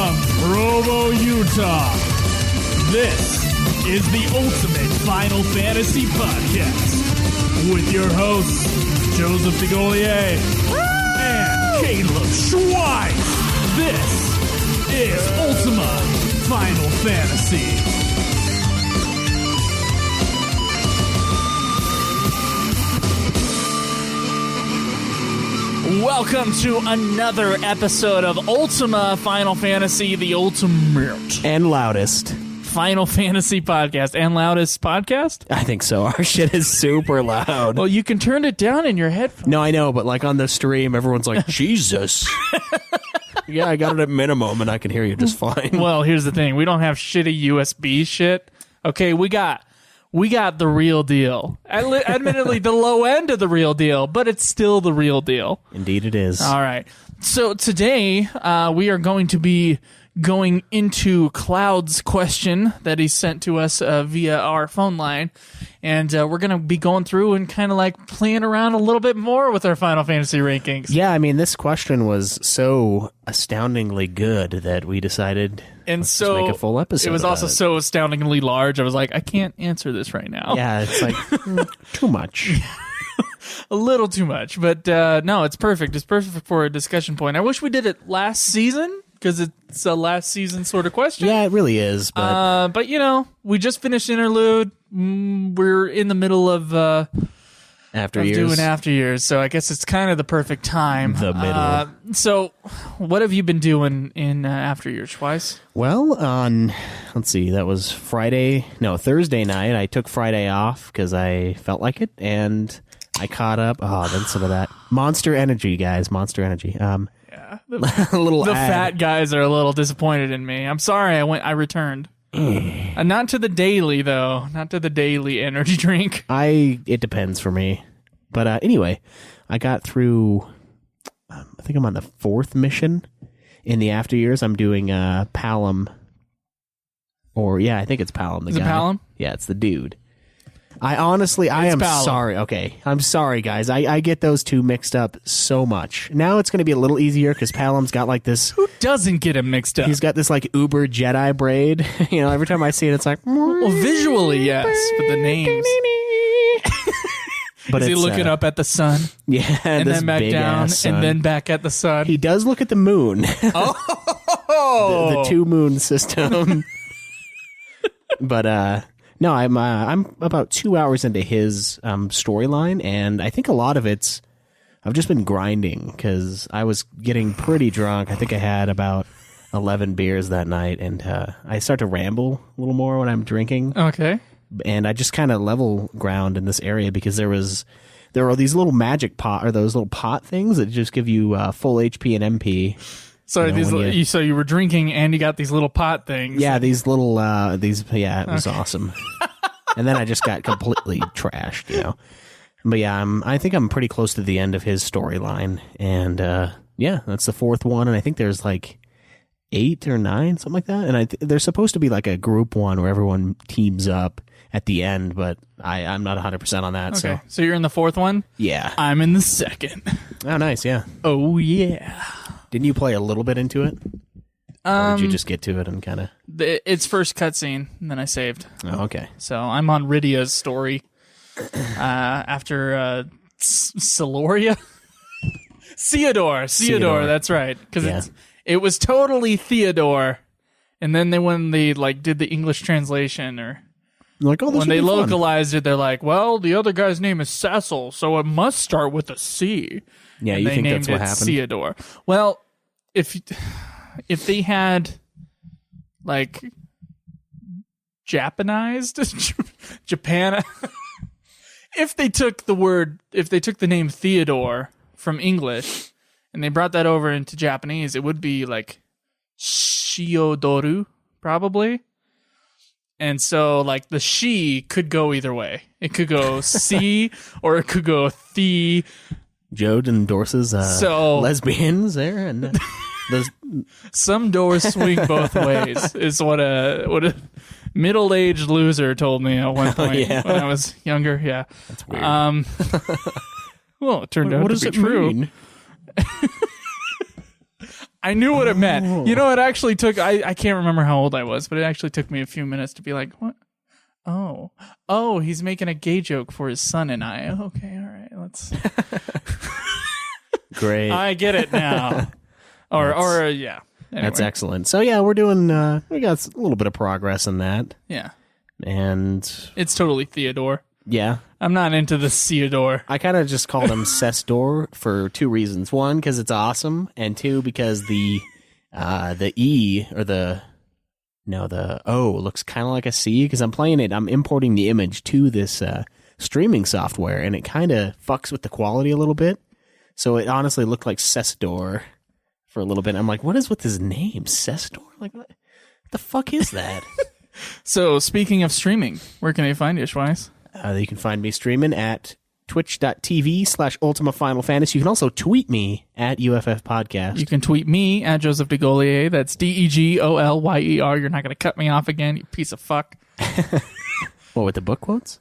From Provo, Utah, this is the Ultimate Final Fantasy Podcast with your hosts, Joseph DeGolier and Caleb Schwein. This is Ultima Final Fantasy. Welcome to another episode of Ultima Final Fantasy, the ultimate and loudest Final Fantasy podcast. And loudest podcast? I think so. Our shit is super loud. Well, you can turn it down in your headphones. No, I know, but like on the stream, everyone's like, Jesus. Yeah, I got it at minimum, and I can hear you just fine. Well, here's the thing. We don't have shitty USB shit. Okay, we got the real deal. Admittedly, the low end of the real deal, but it's still the real deal. Indeed it is. All right. So today, we are going to be going into Cloud's question that he sent to us via our phone line. And we're going to be going through and kind of like playing around a little bit more with our Final Fantasy rankings. Yeah, I mean, this question was so astoundingly good that we decided let's just make a full episode. It was also so astoundingly large. I was like, I can't answer this right now. Yeah, it's like too much. A little too much. But no, it's perfect. It's perfect for a discussion point. I wish we did it last season, because it's a last season sort of question. Yeah, it really is. But you know, we just finished Interlude. We're in the middle of doing After Years, so I guess it's kind of the perfect time. The middle. So, what have you been doing in After Years, Schweiss? Well, let's see, that was Thursday night. I took Friday off because I felt like it, and I caught up. Oh, then some of that Monster Energy, guys. Monster Energy. The fat guys are a little disappointed in me. I'm sorry. I returned. Not to the daily though. Not to the daily energy drink. It depends for me. But anyway, I got through. I think I'm on the 4th mission in the After Years. I'm doing Palom. I think it's Palom. Is it Palom? Yeah, it's the dude. I am Palom. Sorry. Okay, I'm sorry, guys. I get those two mixed up so much. Now it's going to be a little easier because Palom's got like this. Who doesn't get him mixed up? He's got this like uber Jedi braid. You know, every time I see it, it's like. Well, visually, yes, but the names. But is he looking up at the sun? Yeah, and then back down, and then back at the sun. He does look at the moon. Oh, the 2 moon system. But no, I'm about 2 hours into his storyline, and I think a lot of it's I've just been grinding because I was getting pretty drunk. I think I had about 11 beers that night, and I start to ramble a little more when I'm drinking. Okay. And I just kind of level ground in this area because there were these little magic pot, or those little pot things that just give you full HP and MP. So so you were drinking and you got these little pot things. Yeah, these little it was awesome. And then I just got completely trashed, you know. But yeah, I think I'm pretty close to the end of his storyline, and that's the 4th one, and I think there's like 8 or 9, something like that. And there's supposed to be like a group one where everyone teams up at the end, but I'm not 100% on that. Okay. So you're in the 4th one? Yeah. I'm in the 2nd. Oh, nice, yeah. Oh, yeah. Didn't you play a little bit into it? Or did you just get to it and kind of... It's first cutscene, and then I saved. Oh, okay. So I'm on Rydia's story after Celoria? Theodore, that's right. Because it was totally Theodore, and then when they did the English translation, or... when they localized it, they're like, well, the other guy's name is Cecil, so it must start with a C. Yeah, and you think that's what happened? Theodore. Well, if they had Japanized Japan, if they took the name Theodore from English and they brought that over into Japanese, it would be like Shiodoru, probably. And so, the she could go either way. It could go C or it could go the. Joe endorses lesbians there, and some doors swing both ways. Is what a middle-aged loser told me at one point when I was younger. Yeah, that's weird. Well, it turned out to be true. Mean? I knew what it meant. You know, it actually took, I can't remember how old I was, but it actually took me a few minutes to be like, what? Oh, he's making a gay joke for his son and I. Okay, all right, let's. Great. I get it now. Yeah. Anyway. That's excellent. So yeah, we're doing, we got a little bit of progress in that. Yeah. And it's totally Theodore. Yeah. I'm not into the Theodore. I kind of just called him Cestor for two reasons. One, because it's awesome, and two, because the E or the O looks kind of like a C, because I'm playing it. I'm importing the image to this streaming software, and it kind of fucks with the quality a little bit. So it honestly looked like Cestor for a little bit. I'm like, what is with his name? Cestor? Like, what the fuck is that? So speaking of streaming, where can they find you, Schweiss? You can find me streaming at twitch.tv/Ultima Final Fantasy. You can also tweet me at UFF Podcast. You can tweet me at Joseph DeGolier. That's DEGOLYER. You're not going to cut me off again, you piece of fuck. What, with the book quotes?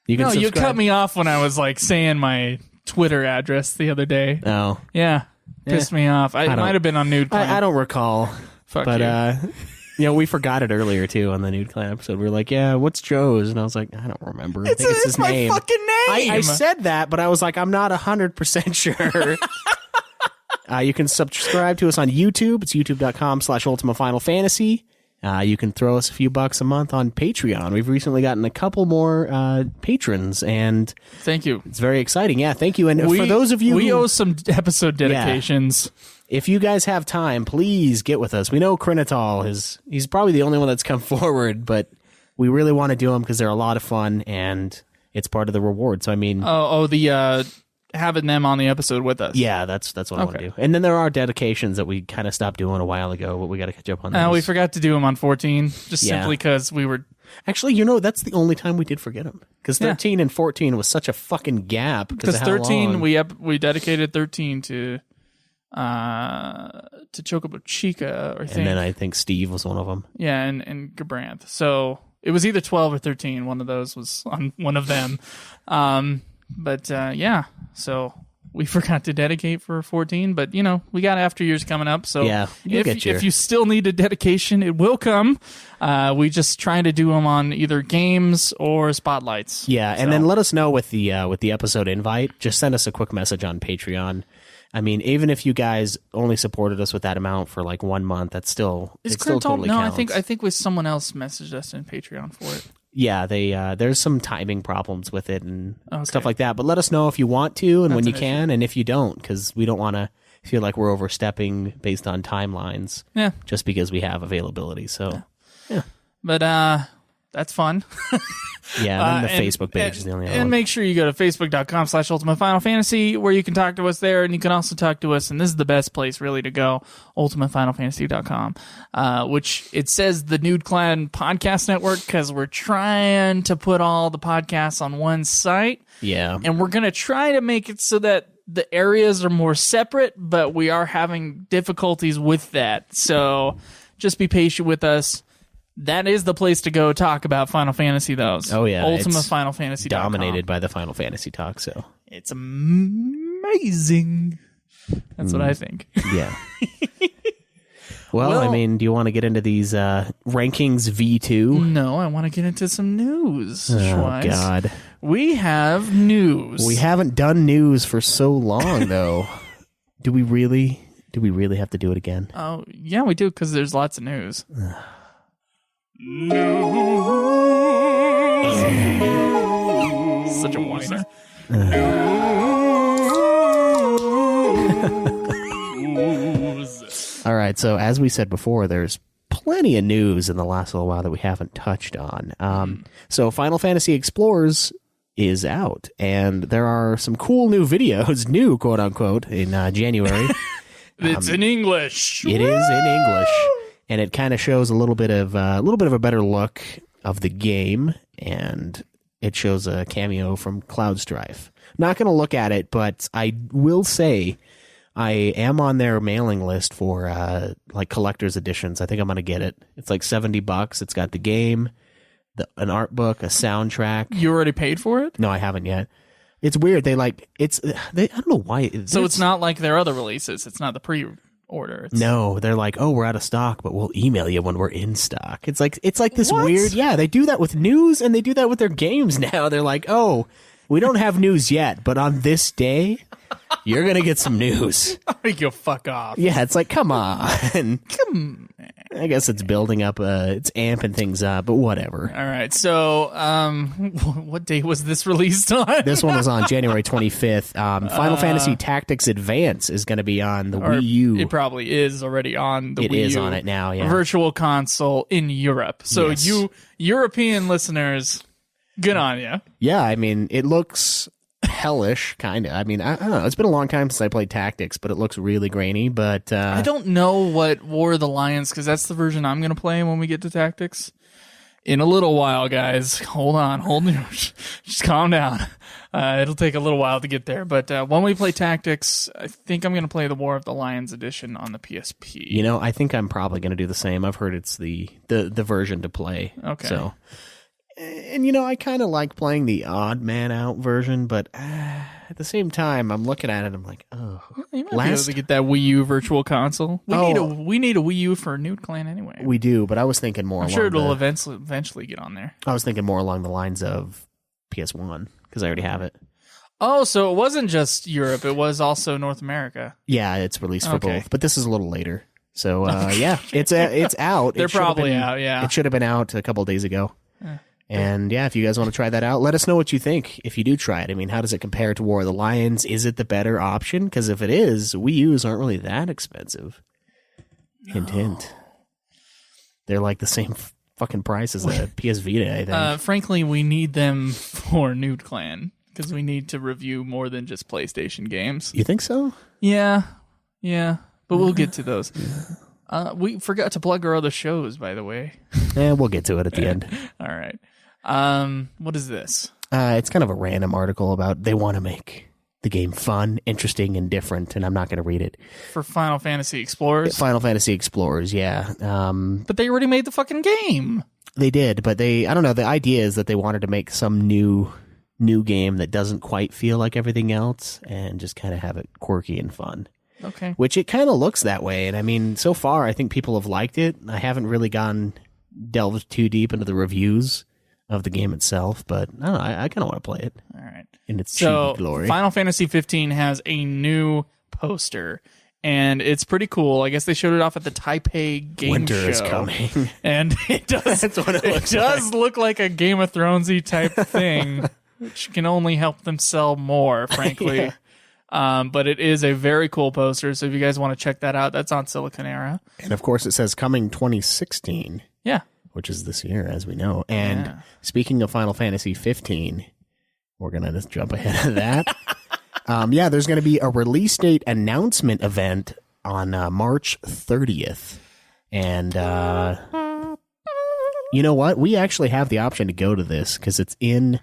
You can you cut me off when I was like saying my Twitter address the other day. Oh. Yeah. Pissed me off. It might have been on Nude Clan. I don't recall. Fuck but, you. We forgot it earlier, too, on the Nude Clan episode. We were like, yeah, what's Joe's? And I was like, I don't remember. I think it's his name. It's my fucking name. I said that, but I was like, I'm not 100% sure. You can subscribe to us on YouTube. It's youtube.com/Ultima Final Fantasy. You can throw us a few bucks a month on Patreon. We've recently gotten a couple more patrons, and thank you. It's very exciting. Yeah, thank you. And for those of you we owe some episode dedications. Yeah. If you guys have time, please get with us. We know Krinatal he's probably the only one that's come forward, but we really want to do them because they're a lot of fun and it's part of the reward. So I mean, the having them on the episode with us. Yeah, that's what I want to do. And then there are dedications that we kind of stopped doing a while ago, but we got to catch up on those. We forgot to do them on 14, simply because we were. Actually, that's the only time we did forget them, because 13 and 14 was such a fucking gap. Because 13, we dedicated 13 to Chocobo Chica, or and then I think Steve was one of them. Yeah, and Gabranth. So it was either 12 or 13. One of those was on one of them. So we forgot to dedicate for 14, but we got after years coming up. So yeah, if you still need a dedication, it will come. We just trying to do them on either games or spotlights. Yeah, and then let us know with the episode invite. Just send us a quick message on Patreon. I mean, even if you guys only supported us with that amount for like 1 month, it still totally counts. I think with someone else messaged us in Patreon for it. Yeah, there's some timing problems with it and stuff like that. But let us know if you want to and when you can, and if you don't, because we don't want to feel like we're overstepping based on timelines. Yeah, just because we have availability. So yeah. But that's fun. Yeah, and then the Facebook page is the only other one. And make sure you go to facebook.com/Ultima Final Fantasy, where you can talk to us there, and you can also talk to us, and this is the best place really to go, ultimatefinalfantasy.com, which it says the Nude Clan Podcast Network, because we're trying to put all the podcasts on one site. Yeah. And we're going to try to make it so that the areas are more separate, but we are having difficulties with that. So just be patient with us. That is the place to go talk about Final Fantasy, though. Oh, yeah. UltimateFinalFantasy.com. Dominated by the Final Fantasy talk, so. It's amazing. That's what I think. Yeah. Well, I mean, do you want to get into these rankings V2? No, I want to get into some news. Oh, God. We have news. We haven't done news for so long, though. Do we really have to do it again? Oh, yeah, we do, because there's lots of news. Such a whiner. All right, so as we said before, there's plenty of news in the last little while that we haven't touched on. So Final Fantasy Explorers is out, and there are some cool new videos, new quote unquote, in January. It's in English. It is in English. And it kind of shows a little bit of a better look of the game, and it shows a cameo from Cloud Strife. Not going to look at it, but I will say I am on their mailing list for like collector's editions. I think I'm going to get it. It's like $70. It's got the game, an art book, a soundtrack. You already paid for it? No, I haven't yet. It's weird. I don't know why. So it's not like their other releases. It's not the pre. order. No, they're like, oh, we're out of stock, but we'll email you when we're in stock. It's like this What? weird. Yeah, they do that with news and they do that with their games now. They're like, oh, we don't have news yet, but on this day, you're going to get some news. You fuck off. Yeah, it's like, come on. Come on. I guess it's building up, it's amping things up, but whatever. All right, so what date was this released on? This one was on January 25th. Final Fantasy Tactics Advance is going to be on the Wii U. It probably is already on the Wii U. It is on it now, yeah. Virtual console in Europe. So Yes. you European listeners, good on you. Yeah, I mean, it looks hellish, kind of. I mean, I don't know. It's been a long time since I played Tactics, but it looks really grainy. But I don't know what War of the Lions, because that's the version I'm going to play when we get to Tactics. In a little while, guys. Hold on. Just calm down. It'll take a little while to get there. But when we play Tactics, I think I'm going to play the War of the Lions edition on the PSP. You know, I think I'm probably going to do the same. I've heard it's the version to play. Okay. So, and you know, I kind of like playing the odd man out version, but at the same time, I'm looking at it. I'm like, oh, You might be able to get that Wii U Virtual Console. We need a Wii U for Nude Clan anyway. We do, but I was thinking more. I'm sure it'll eventually get on there. I was thinking more along the lines of PS1 because I already have it. Oh, so it wasn't just Europe; it was also North America. Yeah, it's released for Okay. both, but this is a little later. So yeah, it's out. They're probably out. Yeah, it should have been out a couple of days ago. And yeah, if you guys want to try that out, let us know what you think if you do try it. I mean, how does it compare to War of the Lions? Is it the better option? Because if it is, Wii U's aren't really that expensive. Hint, hint. They're like the same fucking price as the PS Vita, I think. frankly, we need them for Nude Clan because we need to review more than just PlayStation games. You think so? Yeah, but we'll get to those. We forgot to plug our other shows, by the way. Yeah, we'll get to it at the end. All right. What is this? It's kind of a random article about they want to make the game fun, interesting, and different, and I'm not going to read it. For Final Fantasy Explorers? Final Fantasy Explorers, yeah. But they already made the fucking game. They did, but I don't know, the idea is that they wanted to make some new game that doesn't quite feel like everything else and just kind of have it quirky and fun. Okay. Which it kind of looks that way, and I mean, so far I think people have liked it. I haven't really delved too deep into the reviews of the game itself, but I don't know, I kind of want to play it. All right. In its So, chibi glory. Final Fantasy XV has a new poster, and it's pretty cool. I guess they showed it off at the Taipei Game Winter Show. is coming. And it does, That's what it does look like a Game of Thronesy type thing, which can only help them sell more, frankly. But it is a very cool poster, so if you guys want to check that out, that's on Silicon Era. And of course it says coming 2016. Yeah. Which is this year, as we know. And speaking of Final Fantasy 15, we're going to just jump ahead of that. There's going to be a release date announcement event on March 30th. And you know what? We actually have the option to go to this because it's in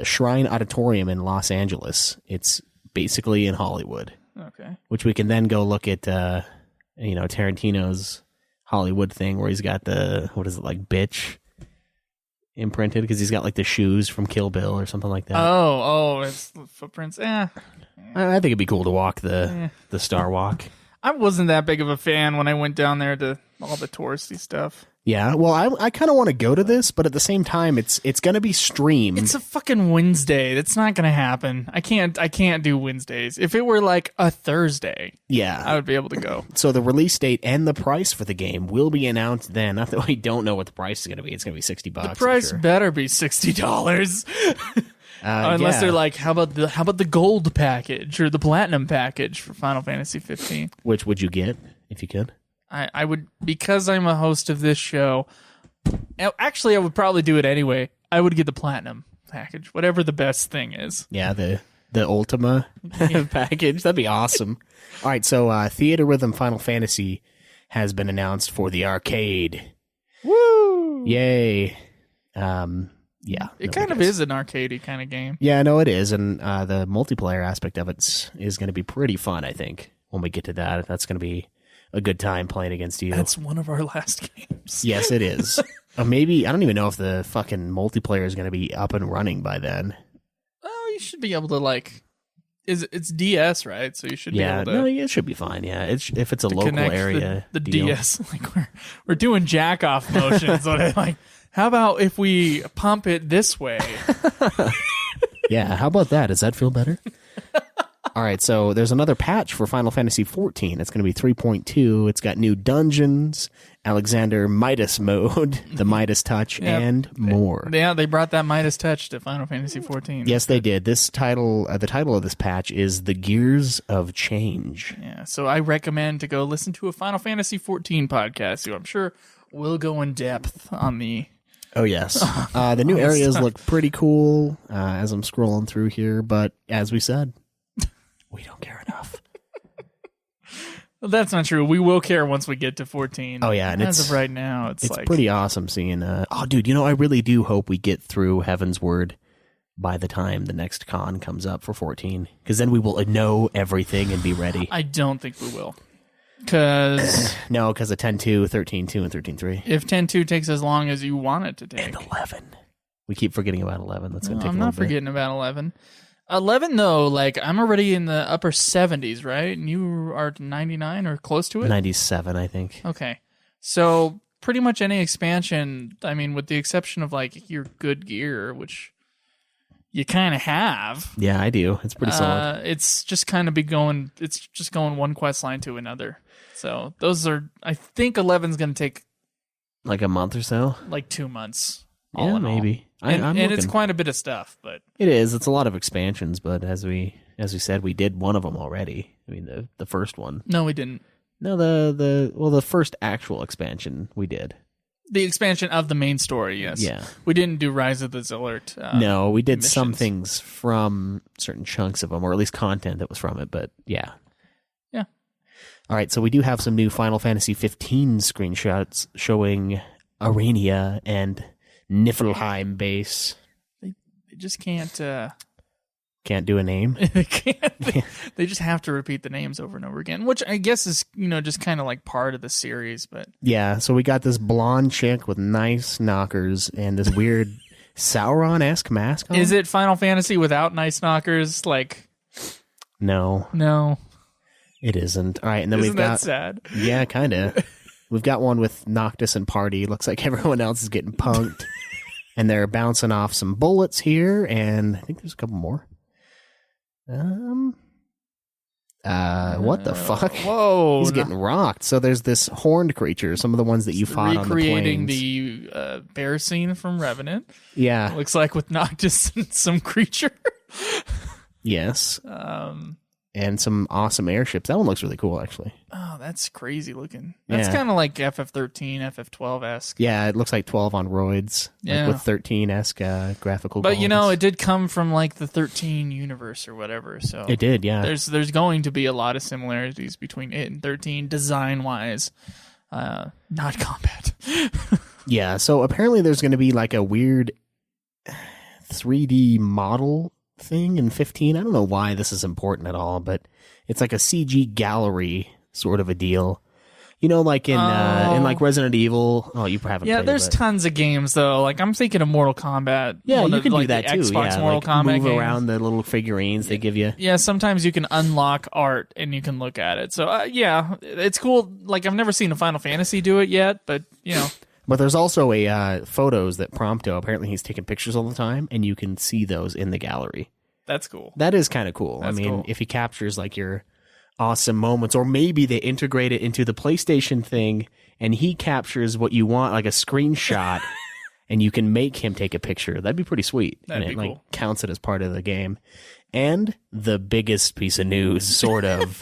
Shrine Auditorium in Los Angeles. It's basically in Hollywood. Okay. Which we can then go look at, Tarantino's Hollywood thing where he's got the, bitch imprinted because he's got like the shoes from Kill Bill or something like that. Oh, it's footprints. I think it'd be cool to walk the Star Walk. I wasn't that big of a fan when I went down there to all the touristy stuff. Yeah, well, I kind of want to go to this, but at the same time, it's going to be streamed. It's a fucking Wednesday. That's not going to happen. I can't do Wednesdays. If it were like a Thursday, I would be able to go. So the release date and the price for the game will be announced then. Not that we don't know what the price is going to be. It's going to be $60. The price better be $60. Unless they're like, how about the gold package or the platinum package for Final Fantasy 15? Which would you get if you could? I would, because I'm a host of this show. Actually, I would probably do it anyway. I would get the platinum package, whatever the best thing is. Yeah, the Ultima package. That'd be awesome. All right, so Theater Rhythm Final Fantasy has been announced for the arcade. Woo! Yay! It kind of is an arcadey kind of game. Yeah, no, it is, and the multiplayer aspect of it is going to be pretty fun. I think when we get to that, that's going to be a good time playing against you. That's one of our last games. Yes, it is. Maybe I don't even know if the fucking multiplayer is going to be up and running by then. Well, you should be able to it's DS, right? So you should be able to. No, it should be fine. Yeah, if it's a local area, the deal. DS, like we're doing jack off motions. Like, how about if we pump it this way? Yeah, how about that? Does that feel better? All right, so there's another patch for Final Fantasy XIV. It's going to be 3.2. It's got new dungeons, Alexander Midas mode, the Midas touch, and more. Yeah, they brought that Midas touch to Final Fantasy XIV. Yes, they did. This title, the title of this patch is The Gears of Change. Yeah, so I recommend to go listen to a Final Fantasy XIV podcast, who I'm sure will go in depth on the... Oh, yes. The new areas look pretty cool as I'm scrolling through here, but as we said, we don't care enough. Well, that's not true. We will care once we get to 14. Oh, yeah. And as of right now, it's like... pretty awesome seeing... oh, dude, I really do hope we get through Heaven's Word by the time the next con comes up for 14, because then we will know everything and be ready. I don't think we will. Because... No, because of 10.2, 13.2, and 13.3. If 10.2 takes as long as you want it to take. And 11. We keep forgetting about 11. That's going to take I'm a little not forgetting about 11. 11, though, like, I'm already in the upper 70s, right? And you are 99 or close to it? 97, I think. Okay. So, pretty much any expansion, I mean, with the exception of, like, your good gear, which you kind of have. Yeah, I do. It's pretty solid. It's just kind of going one quest line to another. So, those are, I think 11's going to take... Like a month or so? Like 2 months. Yeah, maybe. And it's quite a bit of stuff, but it is. It's a lot of expansions, but as we said, we did one of them already. I mean, the first one. No, we didn't. No, the first actual expansion we did. The expansion of the main story, yes. Yeah. We didn't do Rise of the Zillert. No, we did missions. some things from certain chunks of them, or at least content that was from it. But yeah. Yeah. All right, so we do have some new Final Fantasy XV screenshots showing Arania and Niflheim base. They just can't do a name. They can't. They just have to repeat the names over and over again, which I guess is just kind of like part of the series. But yeah, so we got this blonde chick with nice knockers and this weird Sauron-esque mask on. Is it Final Fantasy without nice knockers? Like, no, it isn't. All right, and then Isn't we've got that sad? Yeah, kind of. We've got one with Noctis and Party. Looks like everyone else is getting punked. And they're bouncing off some bullets here, and I think there's a couple more. What the fuck? Whoa. He's getting rocked. So there's this horned creature, some of the ones that you fought on the plains. Recreating the bear scene from Revenant. Yeah. Looks like with Noctis and some creature. Yes. And some awesome airships. That one looks really cool, actually. Oh, that's crazy looking. That's kind of like FF13, FF12-esque. Yeah, it looks like 12 on roids. Yeah. Like with 13-esque graphical But, qualities. it did come from, like, the 13 universe or whatever, so... It did, yeah. There's going to be a lot of similarities between it and 13, design-wise. Not combat. Yeah, so apparently there's going to be, like, a weird 3D model thing in 15. I don't know why this is important at all, but it's like a CG gallery sort of a deal. Like in like Resident Evil. Oh, you haven't played there's it, tons of games though. Like I'm thinking of Mortal Kombat. Yeah, you can do like that the too. Xbox Mortal like Kombat move games. around the little figurines they give you. Yeah, sometimes you can unlock art and you can look at it. So it's cool. Like I've never seen a Final Fantasy do it yet, but But there's also a photos that Prompto, apparently he's taking pictures all the time, and you can see those in the gallery. That's cool. That is kind of cool. That's cool. If he captures like your awesome moments, or maybe they integrate it into the PlayStation thing, and he captures what you want, like a screenshot, and you can make him take a picture. That'd be pretty sweet. That'd and be it cool. Counts it as part of the game. And the biggest piece of news, sort of,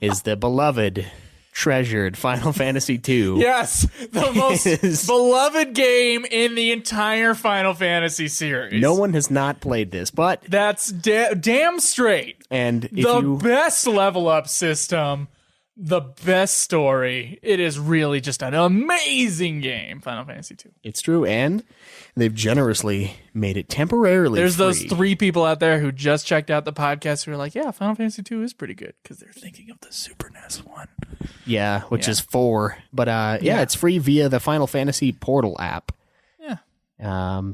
is the beloved, treasured Final Fantasy II. Yes, the most beloved game in the entire Final Fantasy series. No one has not played this, but that's damn straight. And if the best level up system, the best story. It is really just an amazing game, Final Fantasy II. It's true, and they've generously made it temporarily There's free. those 3 people out there who just checked out the podcast who are like, yeah, Final Fantasy II is pretty good, because they're thinking of the Super NES one. Yeah, which is 4. But it's free via the Final Fantasy Portal app. Yeah.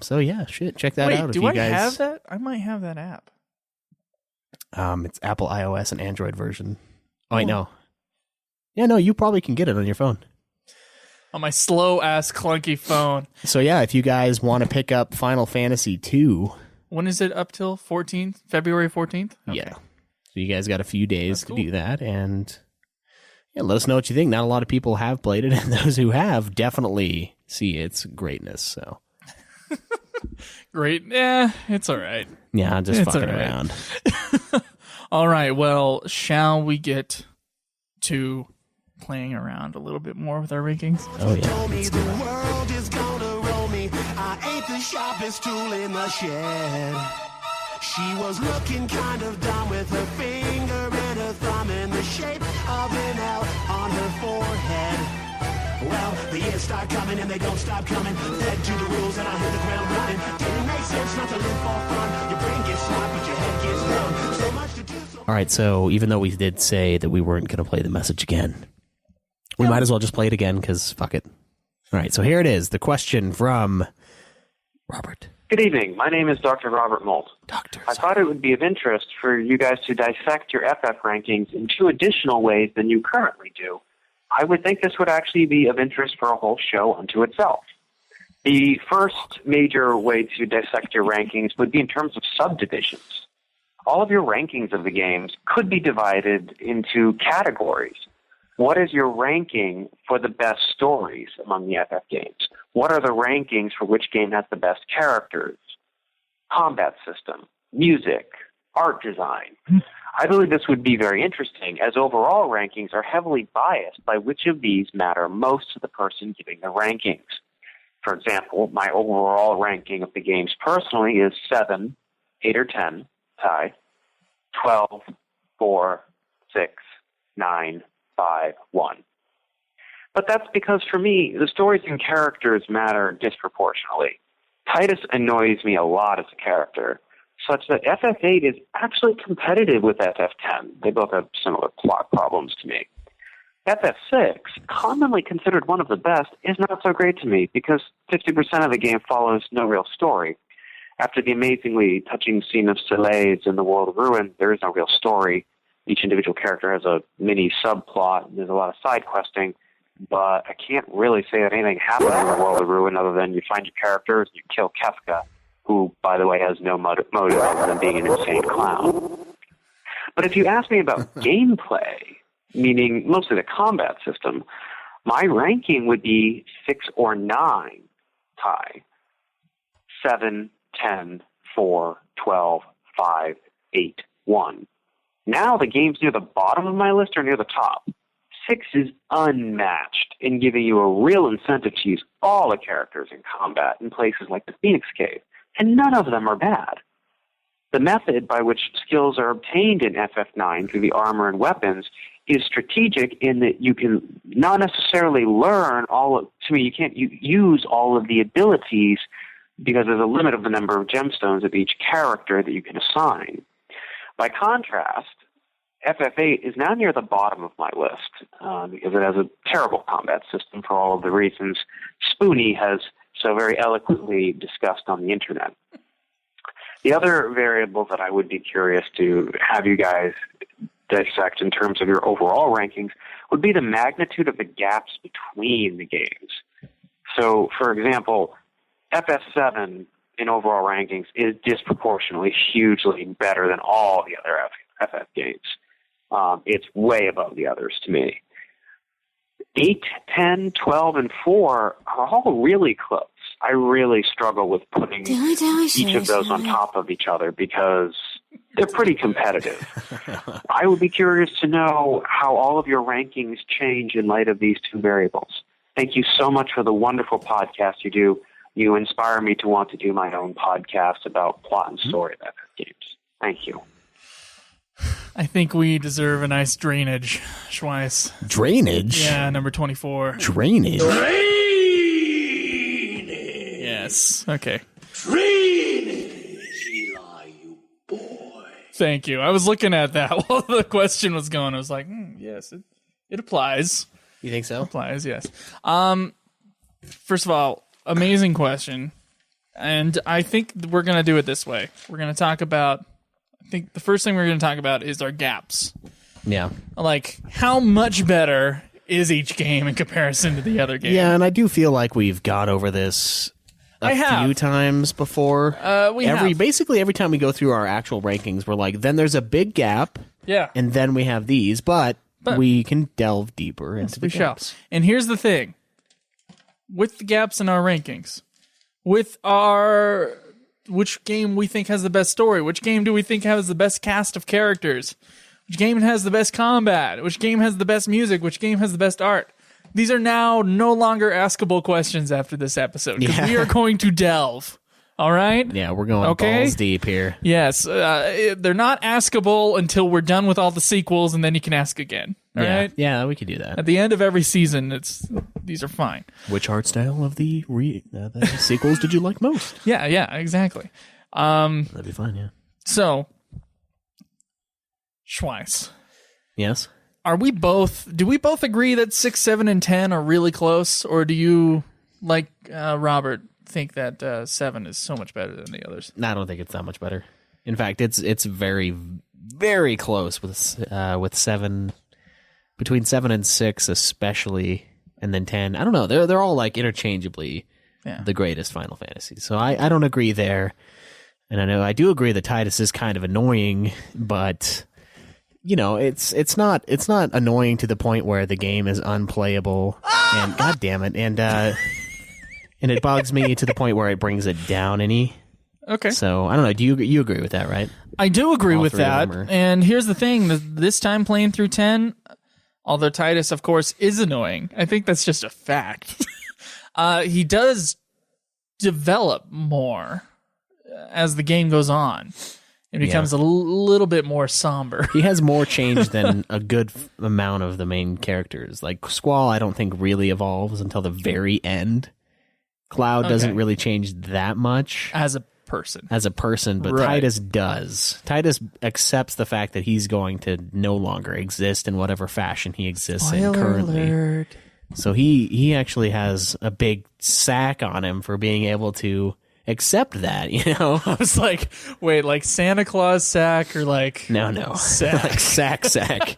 So check that out. Do I have that? I might have that app. It's Apple iOS and Android version. Oh, I know. Yeah, no, you probably can get it on your phone. On my slow-ass, clunky phone. So, yeah, if you guys want to pick up Final Fantasy II. When is it up till 14th? February 14th? Okay. Yeah. So you guys got a few days to do that. And yeah, let us know what you think. Not a lot of people have played it, and those who have definitely see its greatness. So Great. Yeah, it's all right. Yeah, just fucking around. All right. Well, shall we get to playing around a little bit more with our rankings? Oh, yeah. The world is gonna roll me. I ain't the sharpest tool in the shed. She was looking kind of dumb with her finger and her thumb in the shape of an L on her forehead. Well, the years start coming and they don't stop coming. Dead to the rules and I hit the ground running. Didn't make sense not to live for fun. Your brain gets smart, but your head gets numb. So much to do. All right, so even though we did say that we weren't going to play the message again, we might as well just play it again because fuck it. All right, so here it is. The question from Robert. Good evening. My name is Dr. Robert Molt. I thought it would be of interest for you guys to dissect your FF rankings in two additional ways than you currently do. I would think this would actually be of interest for a whole show unto itself. The first major way to dissect your rankings would be in terms of subdivisions. All of your rankings of the games could be divided into categories. What is your ranking for the best stories among the FF games? What are the rankings for which game has the best characters, combat system, music, art design? I believe this would be very interesting, as overall rankings are heavily biased by which of these matter most to the person giving the rankings. For example, my overall ranking of the games personally is 7, 8 or 10, tie, 12, 4, 6, 9, 5, 1. But that's because for me, the stories and characters matter disproportionately. Titus annoys me a lot as a character, such that FF8 is actually competitive with FF10. They both have similar plot problems to me. FF6, commonly considered one of the best, is not so great to me because 50% of the game follows no real story. After the amazingly touching scene of Soleil's in the World of Ruin, there is no real story. Each individual character has a mini subplot, and there's a lot of side questing, but I can't really say that anything happens in the World of Ruin other than you find your characters, you kill Kefka, who, by the way, has no motive other than being an insane clown. But if you ask me about gameplay, meaning mostly the combat system, my ranking would be 6 or 9, tie. 7, 10, 4, 12, 5, 8, 1. Now the games near the bottom of my list are near the top. 6 is unmatched in giving you a real incentive to use all the characters in combat in places like the Phoenix Cave, and none of them are bad. The method by which skills are obtained in FF9 through the armor and weapons is strategic in that you can not necessarily learn you can't use all of the abilities because there's a limit of the number of gemstones of each character that you can assign. By contrast, FF8 is now near the bottom of my list because it has a terrible combat system for all of the reasons Spoonie has so very eloquently discussed on the internet. The other variable that I would be curious to have you guys dissect in terms of your overall rankings would be the magnitude of the gaps between the games. So, for example, FF7 in overall rankings is disproportionately hugely better than all the other FF games. It's way above the others to me. 8, 10, 12, and 4 are all really close. I really struggle with putting each of those on top of each other because they're pretty competitive. I would be curious to know how all of your rankings change in light of these two variables. Thank you so much for the wonderful podcast you do. You inspire me to want to do my own podcast about plot and story of FF games. Thank you. I think we deserve a nice drainage, Schweiss. Drainage? Yeah, number 24. Drainage? Yes. Okay. Drainage, Eli, you boy. Thank you. I was looking at that while the question was going. I was like, yes, it applies. You think so? It applies, yes. First of all, amazing question. And I think we're going to do it this way. We're going to talk about I think the first thing we're going to talk about is our gaps. Yeah. Like, how much better is each game in comparison to the other game? Yeah, and I do feel like we've gone over this a few times before. Basically, every time we go through our actual rankings, we're like, then there's a big gap. Yeah. And then we have these, but we can delve deeper into the gaps. And here's the thing. With the gaps in our rankings, with our... which game we think has the best story, which game do we think has the best cast of characters, which game has the best combat, which game has the best music, which game has the best art. These are now no longer askable questions after this episode, because we are going to delve. All right? Yeah, we're going balls deep here. Yes. They're not askable until we're done with all the sequels, and then you can ask again. All right? Yeah, we could do that. At the end of every season, these are fine. Which art style of the sequels did you like most? Yeah, exactly. That'd be fun, yeah. So, Schweiss. Yes? Do we both agree that 6, 7, and 10 are really close, or do you, like Robert, think that 7 is so much better than the others? No, I don't think it's that much better. In fact, it's very, very close with 7, between 7 and 6 especially, and then 10. I don't know. They're all like interchangeably the greatest Final Fantasy. So I don't agree there. And I do agree that Titus is kind of annoying, but you know, it's not annoying to the point where the game is unplayable. And god damn it, and it bugs me to the point where it brings it down any. Okay. So I don't know. Do you agree with that, right? I do agree with that. Are... And here's the thing: this time playing through 10, although Titus, of course, is annoying, I think that's just a fact. He does develop more as the game goes on. It becomes a little bit more somber. He has more change than a good amount of the main characters. Like Squall, I don't think really evolves until the very end. Cloud doesn't really change that much as a person, but Titus does. Titus accepts the fact that he's going to no longer exist in whatever fashion he exists in currently. Alert. So he actually has a big sack on him for being able to accept that, you know. I was like, wait, like Santa Claus sack or like no sack. Like sack.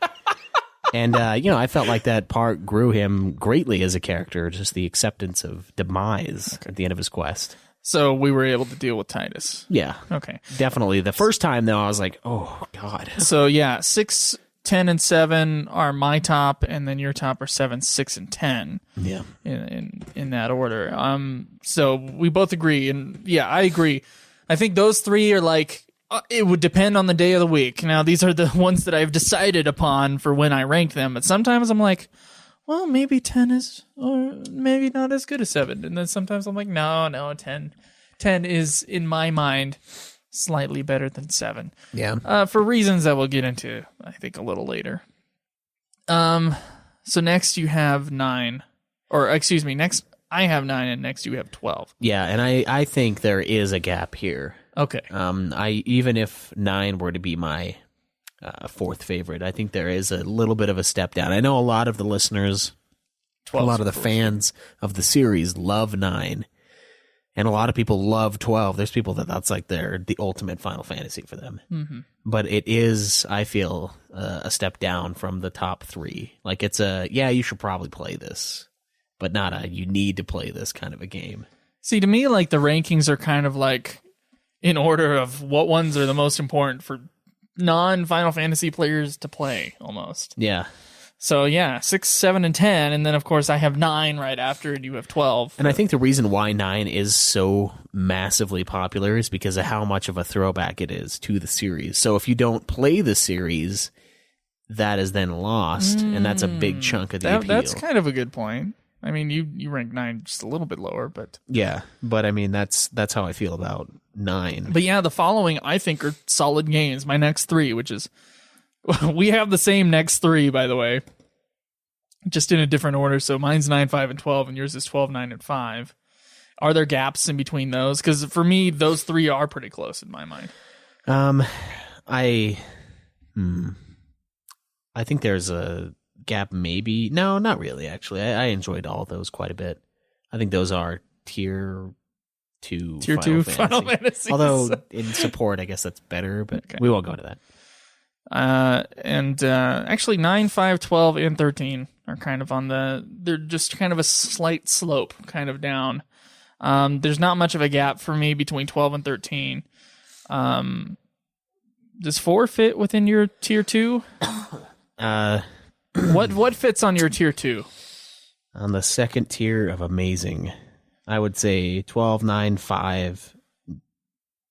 And you know, I felt like that part grew him greatly as a character, just the acceptance of demise at the end of his quest. So we were able to deal with Titus. Yeah. Okay. Definitely. The first time though, I was like, oh god. So yeah, 6, 10, and 7 are my top, and then your top are 7, 6, and 10. Yeah. In that order. So we both agree, and yeah, I agree. I think those three are like, it would depend on the day of the week. Now, these are the ones that I've decided upon for when I rank them, but sometimes I'm like, well, maybe 10 is, or maybe not as good as 7. And then sometimes I'm like, no, 10 is, in my mind, slightly better than 7. Yeah. For reasons that we'll get into, I think, a little later. So next you have 9. Or, excuse me, next I have 9, and next you have 12. Yeah, and I think there is a gap here. Okay. Even if 9 were to be my fourth favorite, I think there is a little bit of a step down. I know a lot of the listeners, a lot of the fans of the series love 9, and a lot of people love 12. There's people that's like the ultimate Final Fantasy for them. Mm-hmm. But it is, I feel, a step down from the top 3. Like it's you should probably play this, but not you need to play this kind of a game. See, to me, like the rankings are kind of like in order of what ones are the most important for non-Final Fantasy players to play, almost. Yeah. So, yeah, 6, 7, and 10, and then, of course, I have 9 right after, and you have 12. And I think the reason why 9 is so massively popular is because of how much of a throwback it is to the series. So if you don't play the series, that is then lost, and that's a big chunk of the appeal. That's kind of a good point. I mean, you rank 9 just a little bit lower, but... Yeah, but I mean, that's how I feel about 9. But yeah, the following, I think, are solid games. My next 3, which is... We have the same next 3, by the way. Just in a different order. So mine's 9, 5, and 12, and yours is 12, 9, and 5. Are there gaps in between those? Because for me, those 3 are pretty close in my mind. I think there's a gap, maybe. No, not really, actually. I enjoyed all of those quite a bit. I think those are tier 2 Tier 2 Final Fantasy. Although in support, I guess that's better, but we won't go into that. Actually 9, 5, 12, and 13 are kind of they're just kind of a slight slope kind of down. There's not much of a gap for me between 12 and 13. Does 4 fit within your tier 2? What fits on your tier 2? On the second tier of amazing, I would say 12, 9, 5,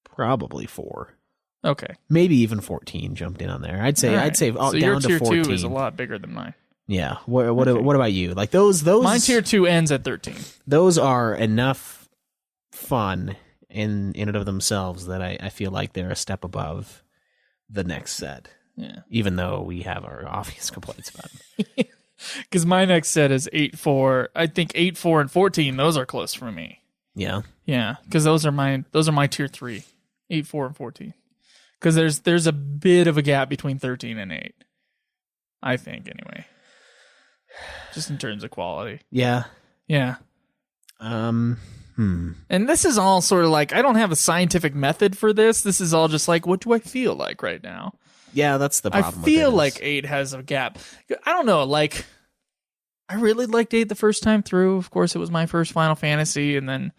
probably 4. Okay. Maybe even 14 jumped in on there. I'd say So down your to tier 14. 2 is a lot bigger than mine. Yeah. What about you? Like those My tier 2 ends at 13. Those are enough fun in and of themselves that I feel like they're a step above the next set. Yeah. Even though we have our obvious complaints about it. Because my next set is 8, 4. I think 8, 4, and 14. Those are close for me. Yeah. Yeah, because those are my tier 3, 8, 4, and 14. Because there's a bit of a gap between 13 and 8. I think anyway. Just in terms of quality. Yeah. Yeah. And this is all sort of like, I don't have a scientific method for this. This is all just like, what do I feel like right now? Yeah, that's the problem. I feel like 8 has a gap. I don't know, like, I really liked 8 the first time through. Of course, it was my first Final Fantasy, and then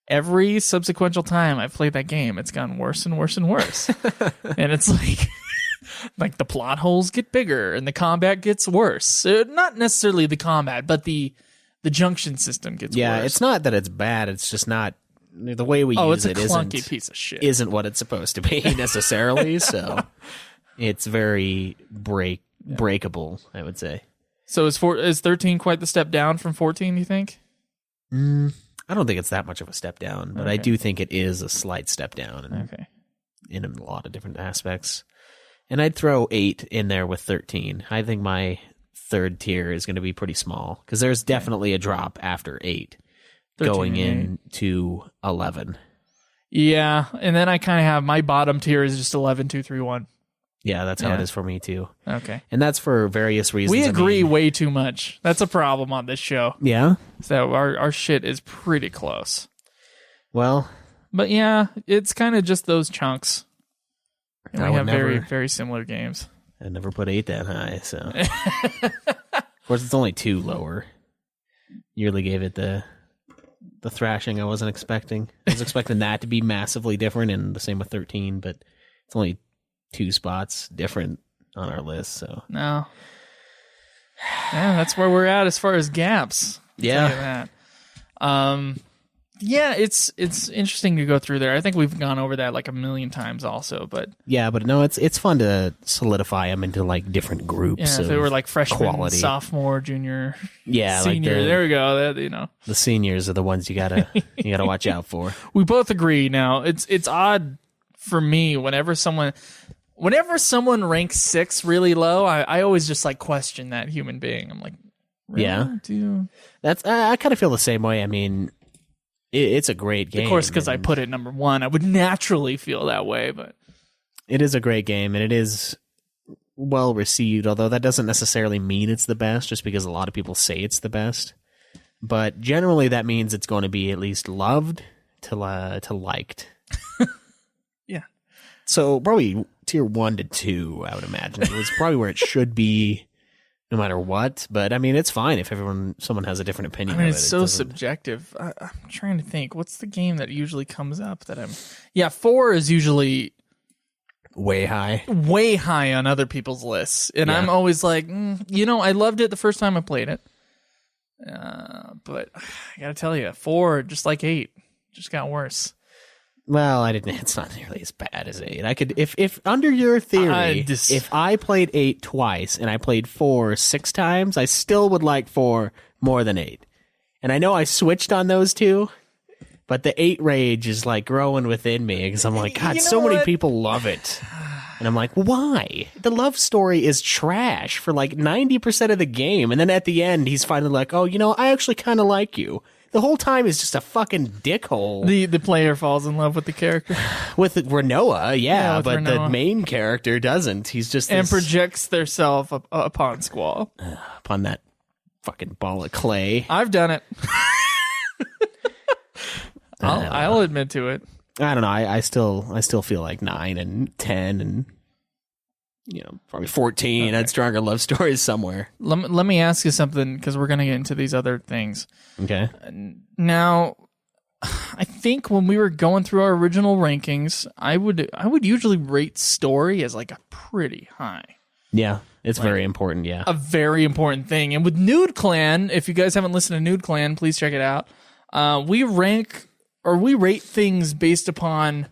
every subsequent time I've played that game, it's gotten worse and worse and worse. And it's like the plot holes get bigger and the combat gets worse. Not necessarily the combat, but the junction system gets worse. Yeah, it's not that it's bad. It's just not the way we use it. It's a clunky piece of shit. Isn't what it's supposed to be necessarily. So it's very breakable, I would say. So is 13 quite the step down from 14? You think? I don't think it's that much of a step down, but I do think it is a slight step down in a lot of different aspects. And I'd throw 8 in there with 13. I think my third tier is going to be pretty small because there's definitely a drop after 8 going into 11. Yeah, and then I kind of have my bottom tier is just 11, 2, 3, 1. Yeah, that's how it is for me too. Okay. And that's for various reasons. We agree way too much. That's a problem on this show. Yeah? So our shit is pretty close. Well. But yeah, it's kind of just those chunks. And we have very, never, very similar games. I never put 8 that high, so. Of course, it's only 2 lower. You really gave it the thrashing I wasn't expecting. I was expecting that to be massively different, and the same with 13, but it's only 2 spots different on our list, so. No. Yeah, that's where we're at as far as gaps. Yeah. I'll tell you that. Yeah, it's interesting to go through there. I think we've gone over that like a million times also, but yeah, but no, it's fun to solidify them into like different groups. Yeah, if they were like freshman, quality. Sophomore, junior, yeah, senior. Like there we go. The seniors are the ones you gotta watch out for. We both agree. Now it's odd for me whenever someone ranks 6 really low, I always just like question that human being. I'm like, really? Yeah, that's I kind of feel the same way. I mean. It's a great game. Of course, because I put it number 1, I would naturally feel that way. But it is a great game, and it is well received, although that doesn't necessarily mean it's the best, just because a lot of people say it's the best. But generally, that means it's going to be at least loved to liked. Yeah. So probably tier 1 to 2, I would imagine. It was probably where it should be. No matter what, but I mean, it's fine if someone has a different opinion. I mean, of it's so subjective. I'm trying to think. What's the game that usually comes up that I'm? Yeah, 4 is usually way high on other people's lists, and I'm always like, I loved it the first time I played it, but I gotta tell you, 4 just like 8 just got worse. Well, I didn't. It's not nearly as bad as 8. I could, if under your theory, if I played 8 twice and I played 4 6 times, I still would like 4 more than 8. And I know I switched on those 2, but the 8 rage is like growing within me because I'm like, God, so many people love it, and I'm like, why? The love story is trash for like 90% of the game, and then at the end, he's finally like, oh, I actually kind of like you. The whole time is just a fucking dickhole. The player falls in love with the character. With Renoa, yeah, but Renoa. The main character doesn't. He's just and projects theirself upon Squall. Upon that fucking ball of clay. I've done it. I'll admit to it. I don't know. I still feel like 9 and 10 and probably 14 had stronger love stories somewhere. Let me ask you something, because we're gonna get into these other things. Okay. Now, I think when we were going through our original rankings, I would usually rate story as like a pretty high. Yeah, it's very important. Yeah, a very important thing. And with Nude Clan, if you guys haven't listened to Nude Clan, please check it out. We rate things based upon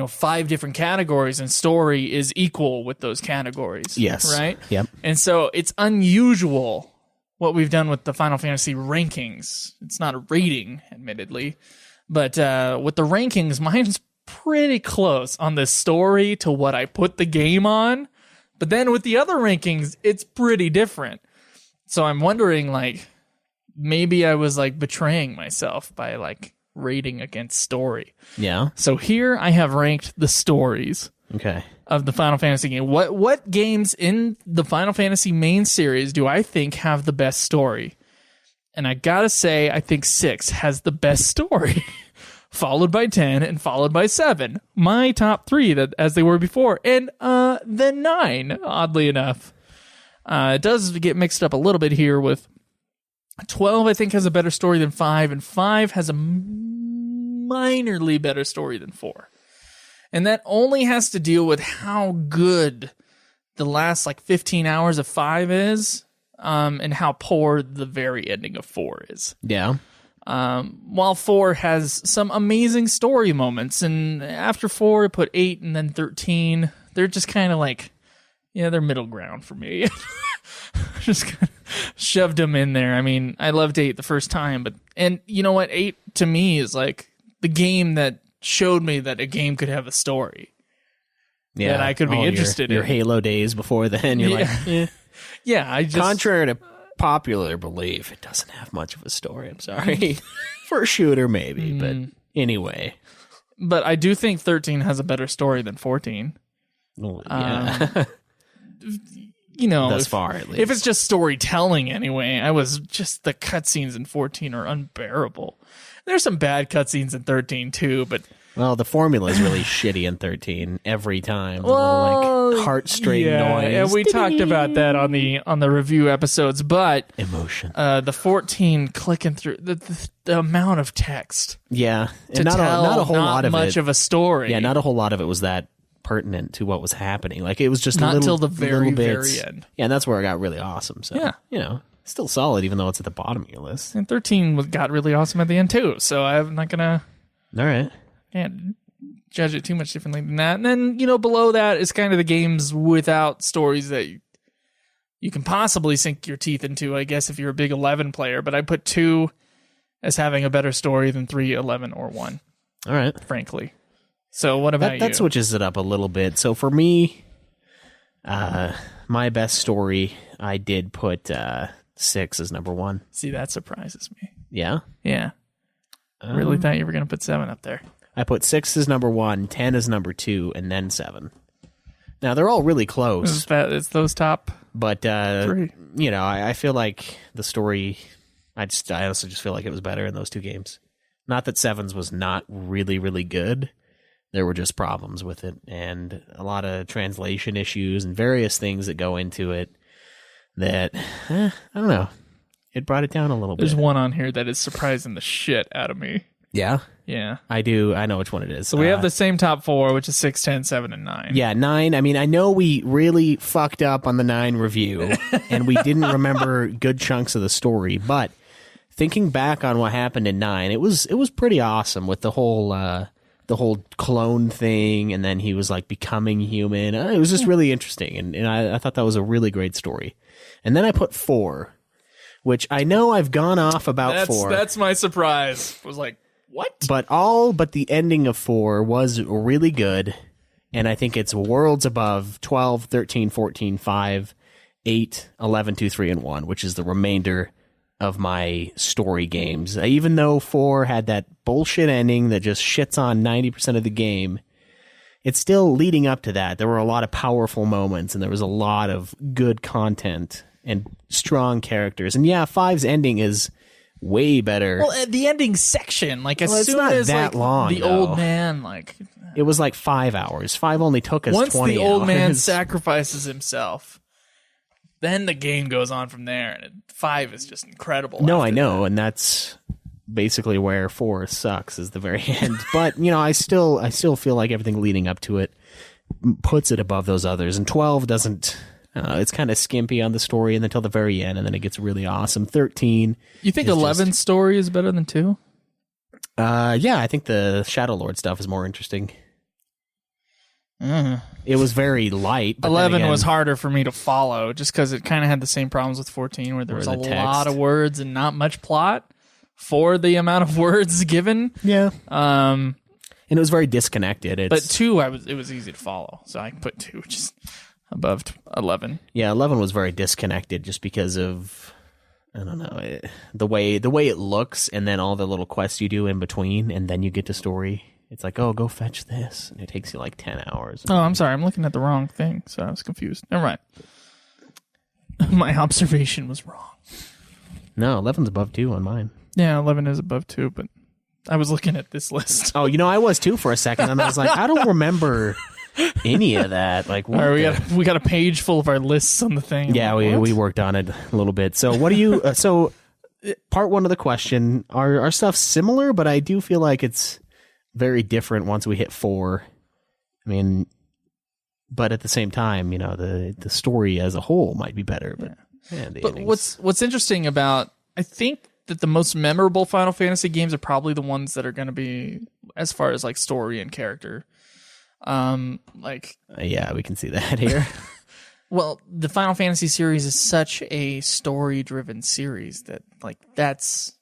5 different categories, and story is equal with those categories. Yes. Right? Yep. And so it's unusual what we've done with the Final Fantasy rankings. It's not a rating, admittedly, but with the rankings, mine's pretty close on the story to what I put the game on. But then with the other rankings, it's pretty different. So I'm wondering, maybe I was betraying myself by rating against story. Yeah. So here I have ranked the stories. Okay. Of the Final Fantasy game. What games in the Final Fantasy main series do I think have the best story? And I gotta say, I think 6 has the best story, followed by 10 and followed by 7. My top 3 as they were before, and then 9. Oddly enough, it does get mixed up a little bit here with 12. I think has a better story than 5, and 5 has a minorly better story than 4. And that only has to deal with how good the last 15 hours of 5 is, and how poor the very ending of 4 is. Yeah. While 4 has some amazing story moments, and after 4, I put 8 and then 13. They're just kind of they're middle ground for me. Just kind of shoved them in there. I mean, I loved 8 the first time, and you know what? 8 to me is the game that showed me that a game could have a story that I could be interested in. Your Halo days before then, you're yeah. Contrary to popular belief, it doesn't have much of a story. I'm sorry. For a shooter, maybe, but anyway. But I do think 13 has a better story than 14. Well, yeah. Thus far, at least. If it's just storytelling anyway, the cutscenes in 14 are unbearable. There's some bad cutscenes in 13 too, but the formula is really shitty in 13 every time. Little, heartstring noise. And we talked about that on the review episodes, but emotion. The 14 clicking through the amount of text. Yeah, and not a whole lot of much of a story. Yeah, not a whole lot of it was that pertinent to what was happening. It was just not until the very end. Yeah, and that's where it got really awesome. So yeah, still solid, even though it's at the bottom of your list. And 13 got really awesome at the end too. So I'm not gonna. All right. Can't judge it too much differently than that. And then below that is kind of the games without stories that you can possibly sink your teeth into, I guess, if you're a big 11 player. But I put 2 as having a better story than 3, 11, or 1. All right. Frankly. So what about you? That switches it up a little bit. So for me, my best story, I did put 6 as number 1. See, that surprises me. Yeah? Yeah. I really thought you were going to put 7 up there. I put 6 as number 1, 10 as number 2, and then 7. Now, they're all really close. It's those top 3. I feel like the story, I honestly just feel like it was better in those 2 games. Not that 7's was not really, really good. There were just problems with it, and a lot of translation issues and various things that go into it that, I don't know, it brought it down a little bit. There's one on here that is surprising the shit out of me. Yeah? Yeah. I do. I know which one it is. So we have the same top 4, which is 6, 10, 7, and 9. Yeah, 9. I mean, I know we really fucked up on the 9 review, and we didn't remember good chunks of the story, but thinking back on what happened in 9, it was pretty awesome with the whole clone thing, and then he was becoming human. It was just really interesting, and I thought that was a really great story. And then I put 4, which I know I've gone off about 4. That's my surprise. Was what? But the ending of 4 was really good, and I think it's worlds above 12, 13, 14, 5, 8, 11, 2, 3, and 1, which is the remainder of my story games. Even though 4 had that bullshit ending that just shits on 90% of the game, it's still leading up to that. There were a lot of powerful moments, and there was a lot of good content and strong characters. And yeah, 5's ending is way better. Well, at the ending section, like as it's soon not as that like long, the though. old man, like It was like 5 hours. 5 only took us once 20 the old man hours. sacrifices himself, then the game goes on from there, and 5 is just incredible. No, after I know, that. and that's basically where 4 sucks is the very end. But I still feel like everything leading up to it puts it above those others. And 12 doesn't. It's kind of skimpy on the story and until the very end, and then it gets really awesome. 13. You think is 11's story is better than 2? Yeah, I think the Shadow Lord stuff is more interesting. It was very light. But 11 then again, was harder for me to follow just because it kind of had the same problems with 14 where there was a the text. lot of words and not much plot for the amount of words given. Yeah. And it was very disconnected. But 2, it was easy to follow, so I put 2 just above 11. Yeah, 11 was very disconnected just because of, I don't know, the way it looks, and then all the little quests you do in between, and then you get to story. It's like, oh, go fetch this, and it takes you like 10 hours. Oh, I'm sorry. I'm looking at the wrong thing, so I was confused. Never mind. My observation was wrong. No, 11's above 2 on mine. Yeah, 11 is above 2, but I was looking at this list. Oh, I was too for a second, and I was like, I don't remember any of that. Like, what All right, we got a page full of our lists on the thing. Yeah, I'm like, we worked on it a little bit. So what do you? So part one of the question: our stuff similar, but I do feel like it's very different once we hit 4. I mean, but at the same time, the story as a whole might be better. But But what's interesting about, I think that the most memorable Final Fantasy games are probably the ones that are going to be, as far as like story and character. Yeah, we can see that here. Well, the Final Fantasy series is such a story-driven series that that's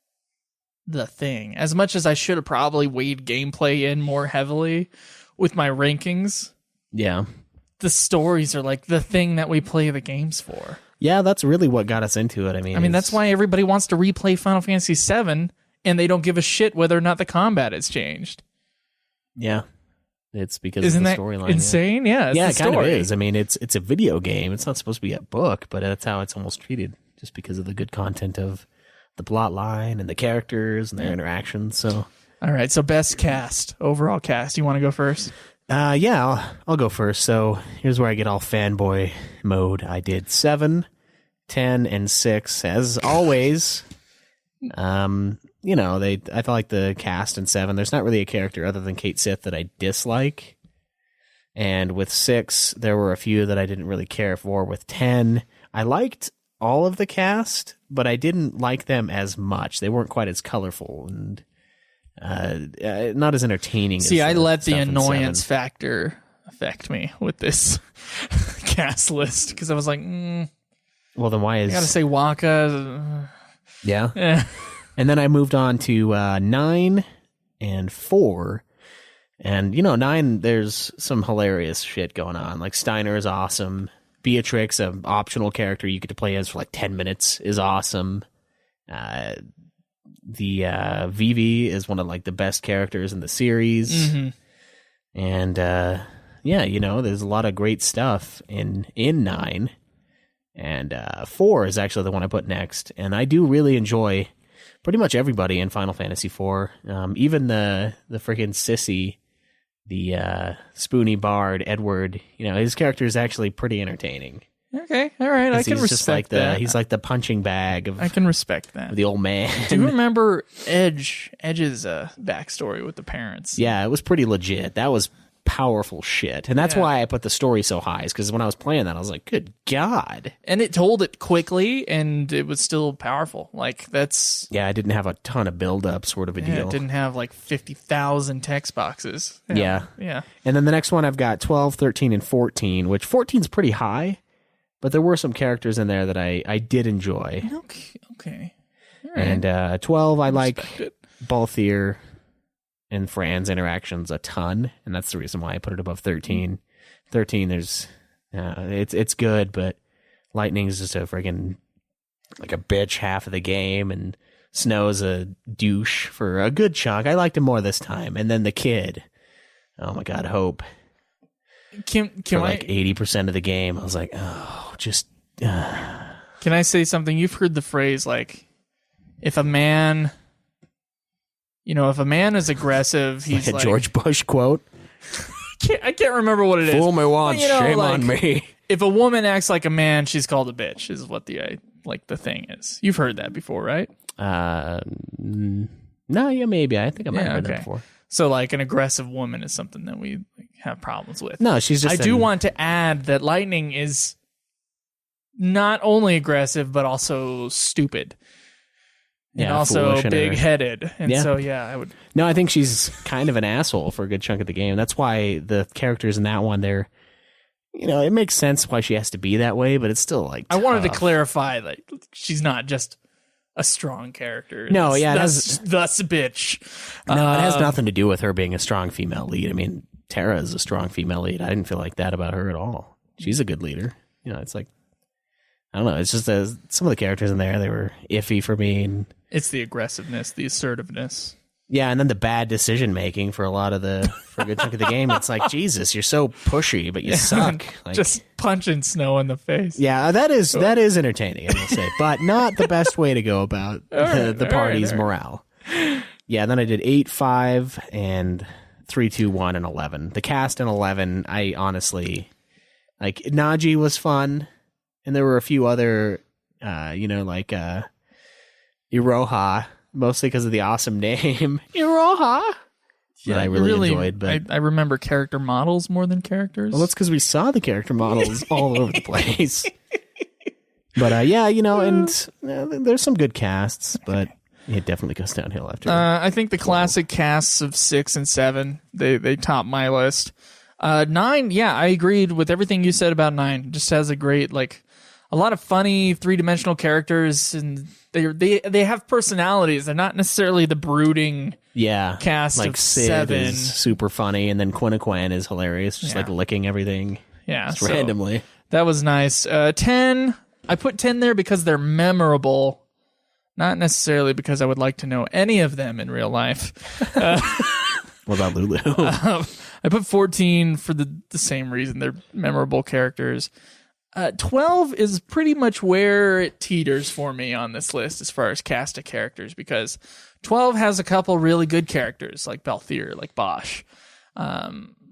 the thing. As much as I should have probably weighed gameplay in more heavily with my rankings, Yeah. the stories are like the thing that we play the games for. Yeah, that's really what got us into it. I mean, that's why everybody wants to replay Final Fantasy VII, and they don't give a shit whether or not the combat has changed. Yeah. It's because Isn't of the that storyline. insane? Yeah, it's Yeah, the it kind of story. is. I mean, it's a video game. It's not supposed to be a book, but that's how it's almost treated, just because of the good content of the plot line and the characters and their interactions. So, All right, so best cast, overall cast. You want to go first? yeah, I'll go first. So here's where I get all fanboy mode. I did 7, 10, and 6 as always. I felt like the cast in 7, there's not really a character other than Kate Sith that I dislike. And with 6, there were a few that I didn't really care for. With 10, I liked all of the cast, but I didn't like them as much. They weren't quite as colorful and not as entertaining. See, as I let the stuff in annoyance 7. factor affect me with this cast list because I was like, Well, then why is... I gotta say Waka. Yeah. Eh. And then I moved on to 9 and 4. And, 9, there's some hilarious shit going on. Like, Steiner is awesome. Beatrix, an optional character you get to play as for like 10 minutes, is awesome. The Vivi is one of like the best characters in the series. Mm-hmm. And, there's a lot of great stuff in 9. And 4 is actually the one I put next. And I do really enjoy pretty much everybody in Final Fantasy IV. Even the freaking sissy, the spoony bard, Edward, his character is actually pretty entertaining. Okay, all right, I can He's just like respect that. he's like the punching bag of I can respect that. the old man. Do you remember Edge's backstory with the parents? Yeah, it was pretty legit. That was powerful shit. And that's Yeah. why I put the story so high, is because when I was playing that, I was like, good God. And it told it quickly, and it was still powerful. Like, that's... Yeah, I didn't have a ton of build-up sort of a Yeah, deal. it didn't have, 50,000 text boxes. Yeah. Yeah. And then the next one I've got 12, 13, and 14, which 14's pretty high, but there were some characters in there that I did enjoy. Okay. All right. And 12, I like Respect it. Balthier and Fran's interactions a ton, and that's the reason why I put it above 13. 13, there's it's good, but Lightning's just a friggin' like a bitch half of the game, and Snow's a douche for a good chunk. I liked him more this time. And then the kid, oh my God, Hope. Can For I like 80% of the game, I was like, oh, just... Can I say something? You've heard the phrase, if a man, if a man is aggressive, he's like a George Bush quote. I can't remember what it is. Fool me once, shame on me. If a woman acts like a man, she's called a bitch, is what the thing is. You've heard that before, right? No, yeah, maybe. I think I might have heard that before. So, like, an aggressive woman is something that we have problems with. No, she's just... I do want to add that Lightning is not only aggressive, but also stupid. And also big-headed. And so, I would... No, I think she's kind of an asshole for a good chunk of the game. That's why the characters in that one, they're... it makes sense why she has to be that way, but it's still, like, tough. I wanted to clarify that she's not just a strong character. No, thus bitch. No, it has nothing to do with her being a strong female lead. I mean, Tara is a strong female lead. I didn't feel like that about her at all. She's a good leader. It's like... I don't know. It's just some of the characters in there, they were iffy for me. And it's the aggressiveness, the assertiveness. Yeah, and then the bad decision making for a good chunk of the game. It's like, Jesus, you're so pushy, but you suck. Like, just punching Snow in the face. Yeah, that is entertaining, I will say, but not the best way to go about the party's morale. Yeah, then I did 8, 5, and 3, 2, 1, and 11. The cast in 11, I honestly like. Najee was fun. And there were a few other, like Iroha, mostly because of the awesome name. Iroha! Yeah, I really enjoyed. But I remember character models more than characters. Well, that's because we saw the character models all over the place. But, and there's some good casts, but it definitely goes downhill after. I think the classic casts of 6 and 7, they top my list. 9, I agreed with everything you said about 9. It just has a great, a lot of funny three-dimensional characters, and they have personalities. They're not necessarily the brooding cast like of Sid 7. Is super funny, and then Quinniquan is hilarious, just like licking everything. Yeah, just randomly. That was nice. 10, I put 10 there because they're memorable, not necessarily because I would like to know any of them in real life. What about Lulu? I put 14 for the same reason. They're memorable characters. 12 is pretty much where it teeters for me on this list as far as cast of characters, because 12 has a couple really good characters like Balthier, like Bosch,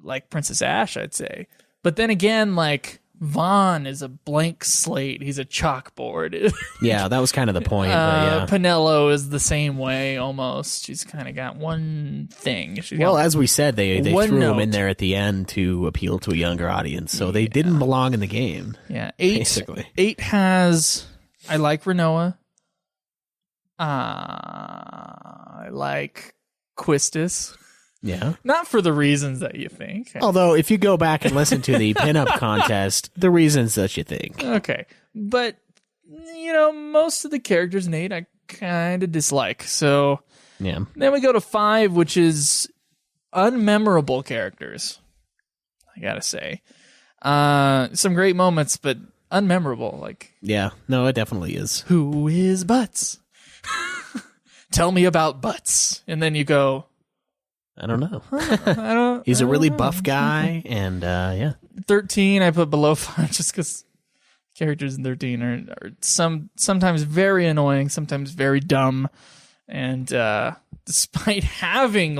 like Princess Ash, I'd say. But then again, like Vaughn is a blank slate. He's a chalkboard. Yeah, that was kind of the point. Pinello is the same way almost. She's kind of got one thing. As we said, they threw him in there at the end to appeal to a younger audience, so they didn't belong in the game. Yeah, 8, basically. 8 has, I like Renoa. I like Quistis. Yeah. Not for the reasons that you think. Although, if you go back and listen to the pinup contest, the reasons that you think. Okay. But, most of the characters in 8 I kind of dislike. So, yeah. Then we go to 5, which is unmemorable characters, I gotta say. Some great moments, but unmemorable. Yeah. No, it definitely is. Who is Butts? Tell me about Butts. And then you go... I don't know. He's a really buff guy, and 13, I put below 5 just because characters in 13 are sometimes very annoying, sometimes very dumb, and despite having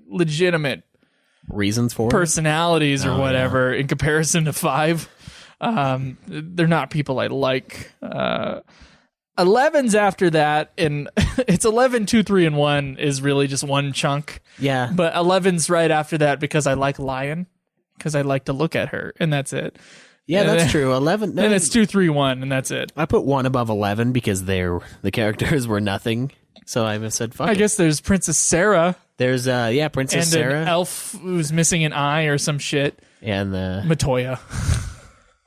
legitimate reasons for personalities or whatever, in comparison to 5, they're not people I like. 11's after that, and it's 11, 2, 3, and 1 is really just one chunk. Yeah. But 11's right after that because I like Lion, because I like to look at her, and that's it. Yeah, that's true. 11. Then it's 2, 3, 1, and that's it. I put 1 above 11 because the characters were nothing. So I said, fuck I guess there's Princess Sarah. There's, Princess and Sarah. An elf who's missing an eye or some shit. And Matoya.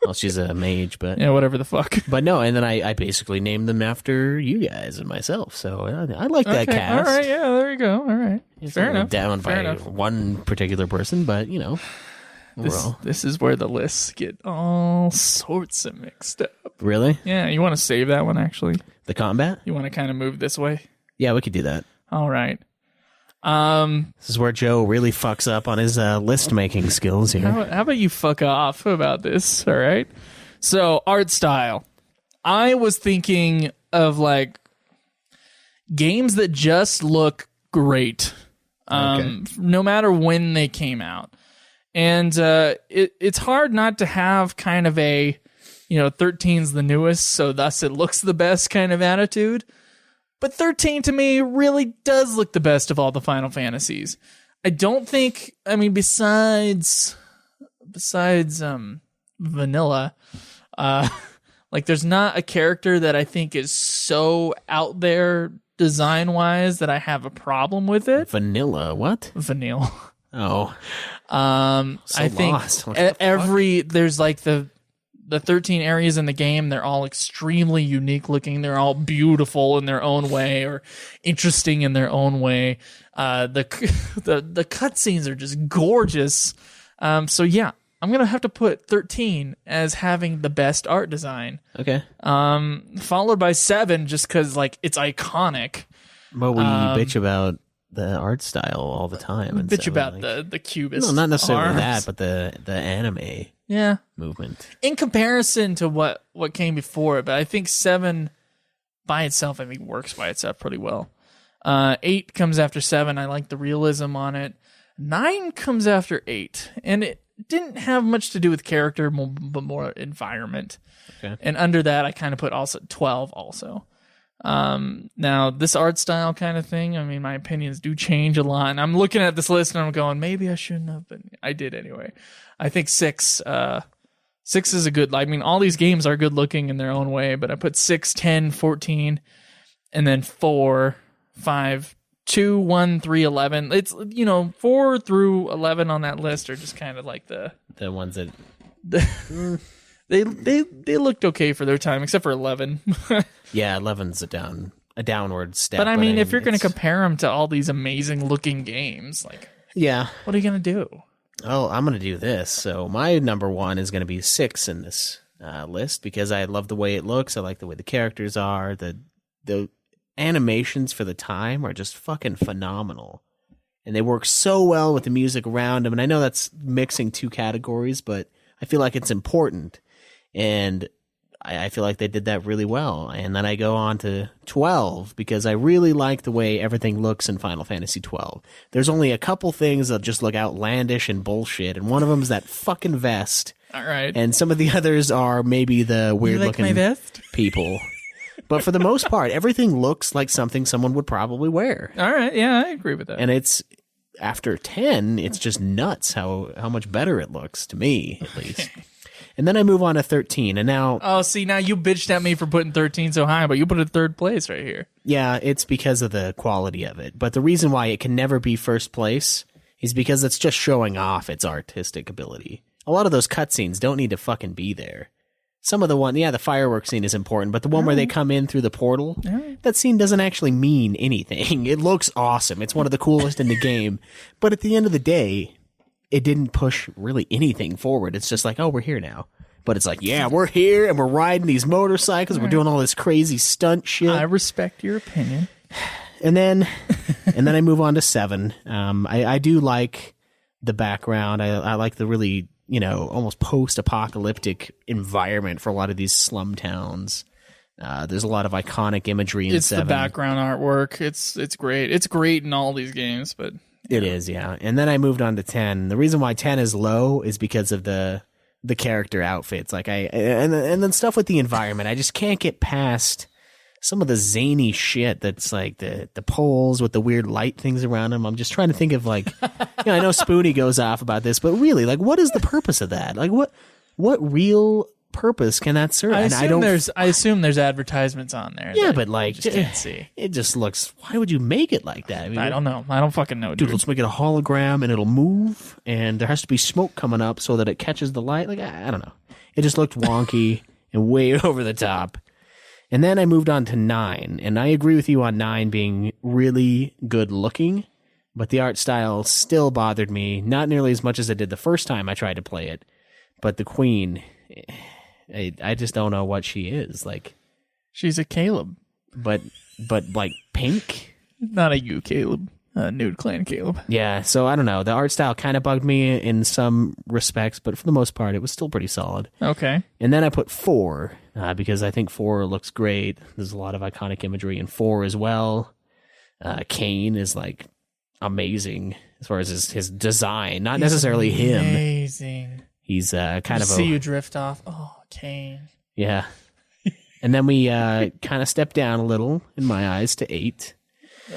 Well, she's a mage, but... Yeah, whatever the fuck. But no, and then I basically named them after you guys and myself, so I like that cast. All right, yeah, there you go. All right. Fair enough. Down by one particular person, but, This is where the lists get all sorts of mixed up. Really? Yeah, you want to save that one, actually? The combat? You want to kind of move this way? Yeah, we could do that. All right. This is where Joe really fucks up on his list-making skills here. How about you fuck off about this, all right? So, art style. I was thinking of, games that just look great, no matter when they came out. And it's hard not to have kind of a, 13's the newest, so thus it looks the best kind of attitude. But 13 to me really does look the best of all the Final Fantasies. I don't think, besides Vanilla, there's not a character that I think is so out there design-wise that I have a problem with it. Vanilla, what? Vanilla. Oh. I think there's the 13 areas in the game, they're all extremely unique looking. They're all beautiful in their own way or interesting in their own way. The cutscenes are just gorgeous. So yeah, I'm going to have to put 13 as having the best art design. Okay. Followed by 7 just cuz it's iconic. But we bitch about the art style all the time. And bitch about the cubist. No, not necessarily arms. that, but the anime movement. In comparison to what came before it, but I think 7 by itself, works by itself pretty well. 8 comes after 7. I like the realism on it. 9 comes after 8, and it didn't have much to do with character, but more environment. Okay. And under that, I kind of put also 12 also. Now this art style kind of thing, my opinions do change a lot, and I'm looking at this list and I'm going, maybe I shouldn't have, but I did anyway. I think 6 is a good, all these games are good looking in their own way, but I put 6, 10, 14, and then 4, 5, 2, 1, 3, 11. It's, 4 through 11 on that list are just kind of like the ones that they looked okay for their time, except for 11. Yeah, 11's a downward step. But if you're going to compare them to all these amazing looking games, yeah, what are you going to do? Oh, I'm going to do this. So my number 1 is going to be 6 in this list because I love the way it looks. I like the way the characters are. The animations for the time are just fucking phenomenal. And they work so well with the music around them. And I know that's mixing two categories, but I feel like it's important. And I feel like they did that really well. And then I go on to 12 because I really like the way everything looks in Final Fantasy XII. There's only a couple things that just look outlandish and bullshit. And one of them is that fucking vest. All right. And some of the others are maybe the weird looking my vest? people. But for the most part, everything looks like something someone would probably wear. All right. Yeah, I agree with that. And it's after 10, it's just nuts how much better it looks to me, at least. And then I move on to 13, and now... Oh, see, now you bitched at me for putting 13 so high, but you put it third place right here. Yeah, it's because of the quality of it. But the reason why it can never be first place is because it's just showing off its artistic ability. A lot of those cutscenes don't need to fucking be there. Some of the fireworks scene is important, but the one where they come in through the portal, that scene doesn't actually mean anything. It looks awesome. It's one of the coolest in the game. But at the end of the day, it didn't push really anything forward. It's just like, oh, we're here now. But it's like, yeah, we're here and we're riding these motorcycles. We're doing all this crazy stunt shit. I respect your opinion. And then I move on to 7. I do like the background. I like the really, almost post-apocalyptic environment for a lot of these slum towns. There's a lot of iconic imagery in 7. It's the background artwork. It's great. It's great in all these games, but... It is, yeah. And then I moved on to 10. The reason why 10 is low is because of the character outfits. And then stuff with the environment. I just can't get past some of the zany shit that's like the poles with the weird light things around them. I'm just trying to think of I know Spoonie goes off about this, but really, what is the purpose of that? What real purpose can that serve? I assume there's advertisements on there. Yeah, but you just can't see. It just looks. Why would you make it like that? I don't know. I don't fucking know, dude. Let's make it a hologram and it'll move, and there has to be smoke coming up so that it catches the light. I don't know. It just looked wonky and way over the top. And then I moved on to 9, and I agree with you on 9 being really good looking, but the art style still bothered me, not nearly as much as it did the first time I tried to play it. But the queen, I just don't know what she is. She's a Kaleb. But pink? Not a you, Kaleb. Nude Clan Kaleb. Yeah, so I don't know. The art style kind of bugged me in some respects, but for the most part, it was still pretty solid. Okay. And then I put 4, because I think 4 looks great. There's a lot of iconic imagery in 4 as well. Kane is like amazing as far as his design, not necessarily him. Amazing. He's kind of see you drift off. Oh, Kane. Yeah. And then we kind of step down a little in my eyes to 8.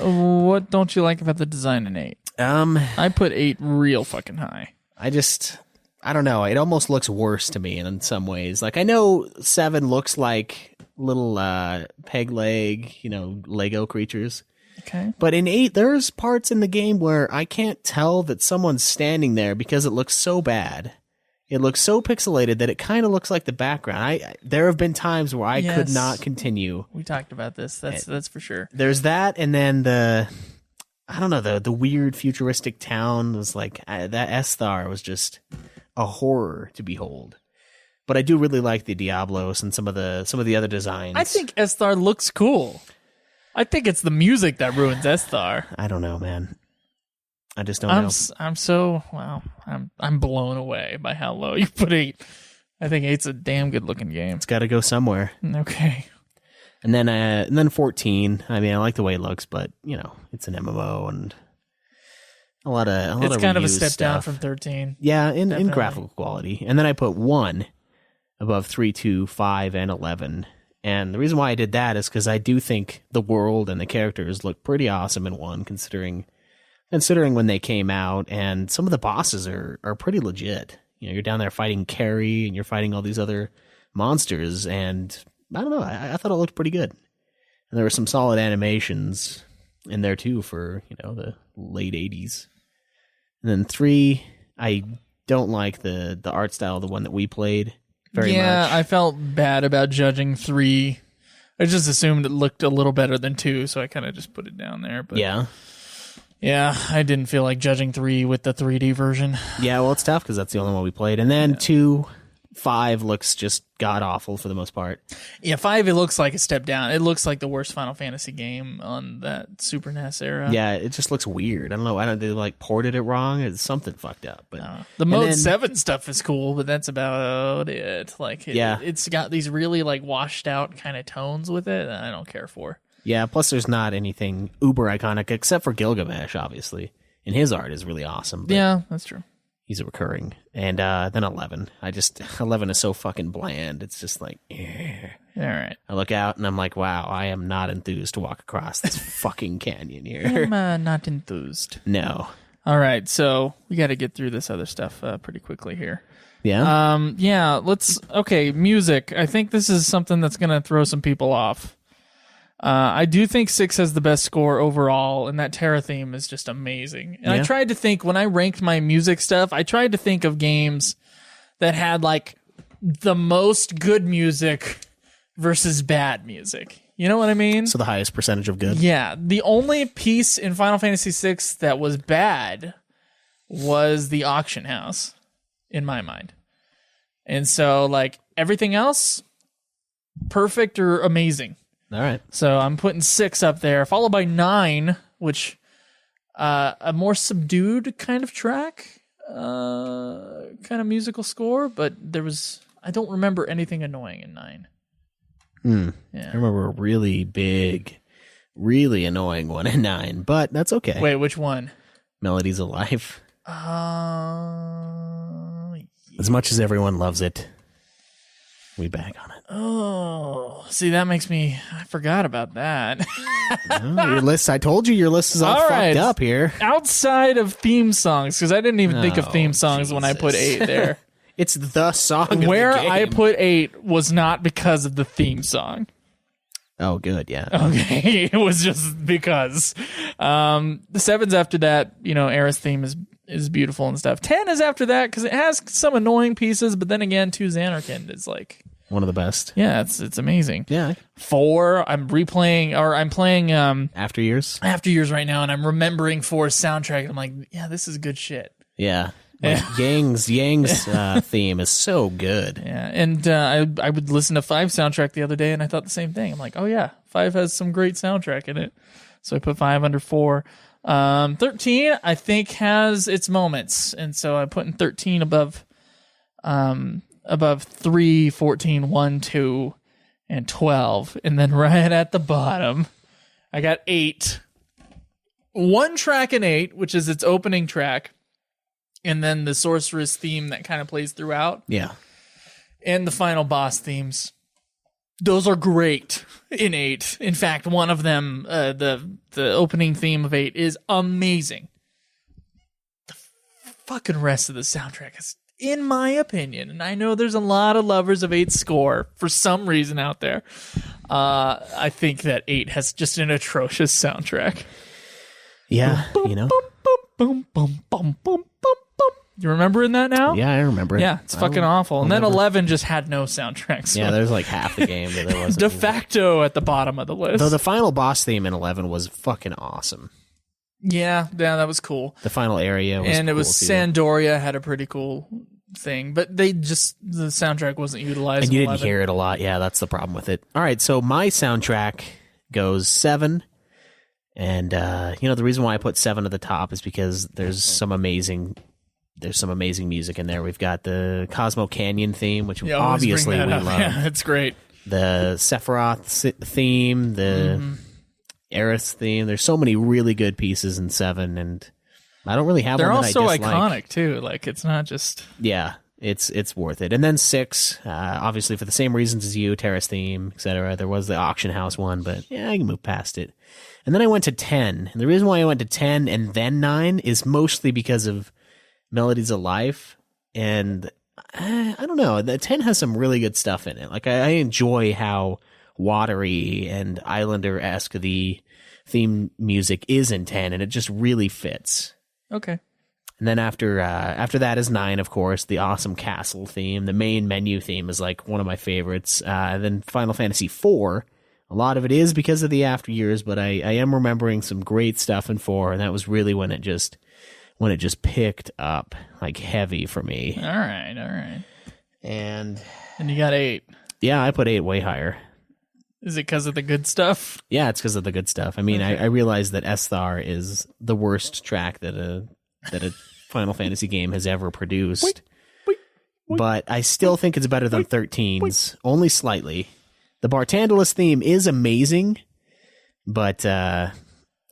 What don't you like about the design in 8? I put 8 real fucking high. I don't know. It almost looks worse to me in some ways. Like I know 7 looks like little peg leg, Lego creatures. Okay. But in 8, there's parts in the game where I can't tell that someone's standing there because it looks so bad. It looks so pixelated that it kind of looks like the background. There have been times where I could not continue. We talked about this. That's for sure. There's that, and then the weird futuristic town was like that. Esthar was just a horror to behold. But I do really like the Diablos and some of the other designs. I think Esthar looks cool. I think it's the music that ruins Esthar. I don't know, man. I just don't know. I'm blown away by how low you put 8. I think 8's a damn good looking game. It's got to go somewhere. Okay. And then 14. I mean, I like the way it looks, but it's an MMO and a lot of it's kind of a reused step down stuff. from 13. Yeah, in graphical quality. And then I put 1 above 3, 2, 5, and 11. And the reason why I did that is because I do think the world and the characters look pretty awesome in 1, considering when they came out, and some of the bosses are pretty legit. You're down there fighting Carrie, and you're fighting all these other monsters, and I don't know, I thought it looked pretty good. And there were some solid animations in there too for, the late 80s. And then 3, I don't like the art style, the one that we played very much. Yeah, I felt bad about judging 3. I just assumed it looked a little better than 2, so I kind of just put it down there. But yeah, I didn't feel like judging 3 with the 3D version. Yeah, well, it's tough because that's the only one we played. And then 5 looks just god-awful for the most part. Yeah, 5, it looks like a step down. It looks like the worst Final Fantasy game on that Super NES era. Yeah, it just looks weird. I don't know. They ported it wrong. It's something fucked up. But the Mode 7 stuff is cool, but that's about it. It's got these really washed out kind of tones with it that I don't care for. Yeah, plus there's not anything uber iconic except for Gilgamesh, obviously. And his art is really awesome. Yeah, that's true. He's a recurring. And then 11. 11 is so fucking bland. It's just like, eh. All right. I look out and I'm like, wow, I am not enthused to walk across this fucking canyon here. I'm not enthused. No. All right, so we got to get through this other stuff pretty quickly here. Yeah? Okay, music. I think this is something that's going to throw some people off. I do think 6 has the best score overall, and that Terra theme is just amazing. And I tried to think, when I ranked my music stuff, I tried to think of games that had the most good music versus bad music. You know what I mean? So the highest percentage of good? Yeah. The only piece in Final Fantasy VI that was bad was the auction house, in my mind. And so, everything else, perfect or amazing. All right. So I'm putting 6 up there, followed by 9, which a more subdued kind of track, kind of musical score, but I don't remember anything annoying in 9. Yeah. I remember a really big, really annoying one in 9, but that's okay. Wait, which one? Melodies of Life. As much as everyone loves it, we bag on it. Oh, see, that makes me... I forgot about that. Your list, I told you your list is all right. fucked up here. Outside of theme songs, because I didn't even think of theme songs when I put 8 there. It's the song Where of the game. I put 8 was not because of the theme song. Oh, good, yeah. Okay, it was just because. The 7's after that, Aerith's theme is beautiful and stuff. 10 is after that because it has some annoying pieces, but then again, 2 Xanarkand is one of the best. Yeah, it's amazing. Yeah. 4, I'm playing After Years right now, and I'm remembering 4's soundtrack, and I'm like, yeah, this is good shit. Yeah. Yang's theme is so good. Yeah, and I would listen to 5 soundtrack the other day, and I thought the same thing. I'm like, oh yeah, 5 has some great soundtrack in it. So I put 5 under 4. 13, I think, has its moments, and so I'm putting 13 above 3, 14, 1, 2, and 12. And then right at the bottom, I got 8. one track in 8, which is its opening track, and then the sorceress theme that kind of plays throughout. Yeah. And the final boss themes. Those are great in 8. In fact, one of them, the opening theme of 8 is amazing. The fucking rest of the soundtrack is, in my opinion, and I know there's a lot of lovers of 8's score for some reason out there, I think that 8 has just an atrocious soundtrack. Yeah, Boom, you know. boom, boom, boom, boom, boom, boom, boom. You remembering that now? Yeah, I remember it. Yeah, it's fucking awful. And then 11 just had no soundtrack. So Yeah, there's like half the game that there wasn't. de facto at the bottom of the list. Though the final boss theme in 11 was fucking awesome. Yeah, that was cool. The final area was And it cool was too. Sandoria had a pretty cool thing, but the soundtrack wasn't utilized. And you in didn't 11. hear it a lot. Yeah, that's the problem with it. All right, so my soundtrack goes 7. And, the reason why I put 7 at the top is because there's some amazing music in there. We've got the Cosmo Canyon theme, which Yeah, always obviously we bring that up. love. Yeah, it's great. The Sephiroth theme, the Aerith theme. There's so many really good pieces in 7, and I don't really have They're one that I also dislike. iconic too. Like, it's not just Yeah, it's worth it. And then 6, obviously for the same reasons as you, Terrace theme, etc. There was the auction house one, but yeah, I can move past it. And then I went to 10. And the reason why I went to 10 and then 9 is mostly because of Melodies of Life. And I don't know, the 10 has some really good stuff in it. Like, I enjoy how watery and Islander-esque the theme music is in 10, and it just really fits. okay. And then after that is 9, of course, the awesome castle theme. The main menu theme is like one of my favorites. Then Final Fantasy IV, a lot of it is because of the after years, but I am remembering some great stuff in 4, and that was really when it just picked up like heavy for me. All right. And you got 8. yeah, I put 8 way higher. Is it because of the good stuff? Yeah, it's because of the good stuff. I mean, I realize that Esthar is the worst track that a Final Fantasy game has ever produced. But I still think it's better than 13's, only slightly. The Bartandalus theme is amazing, but I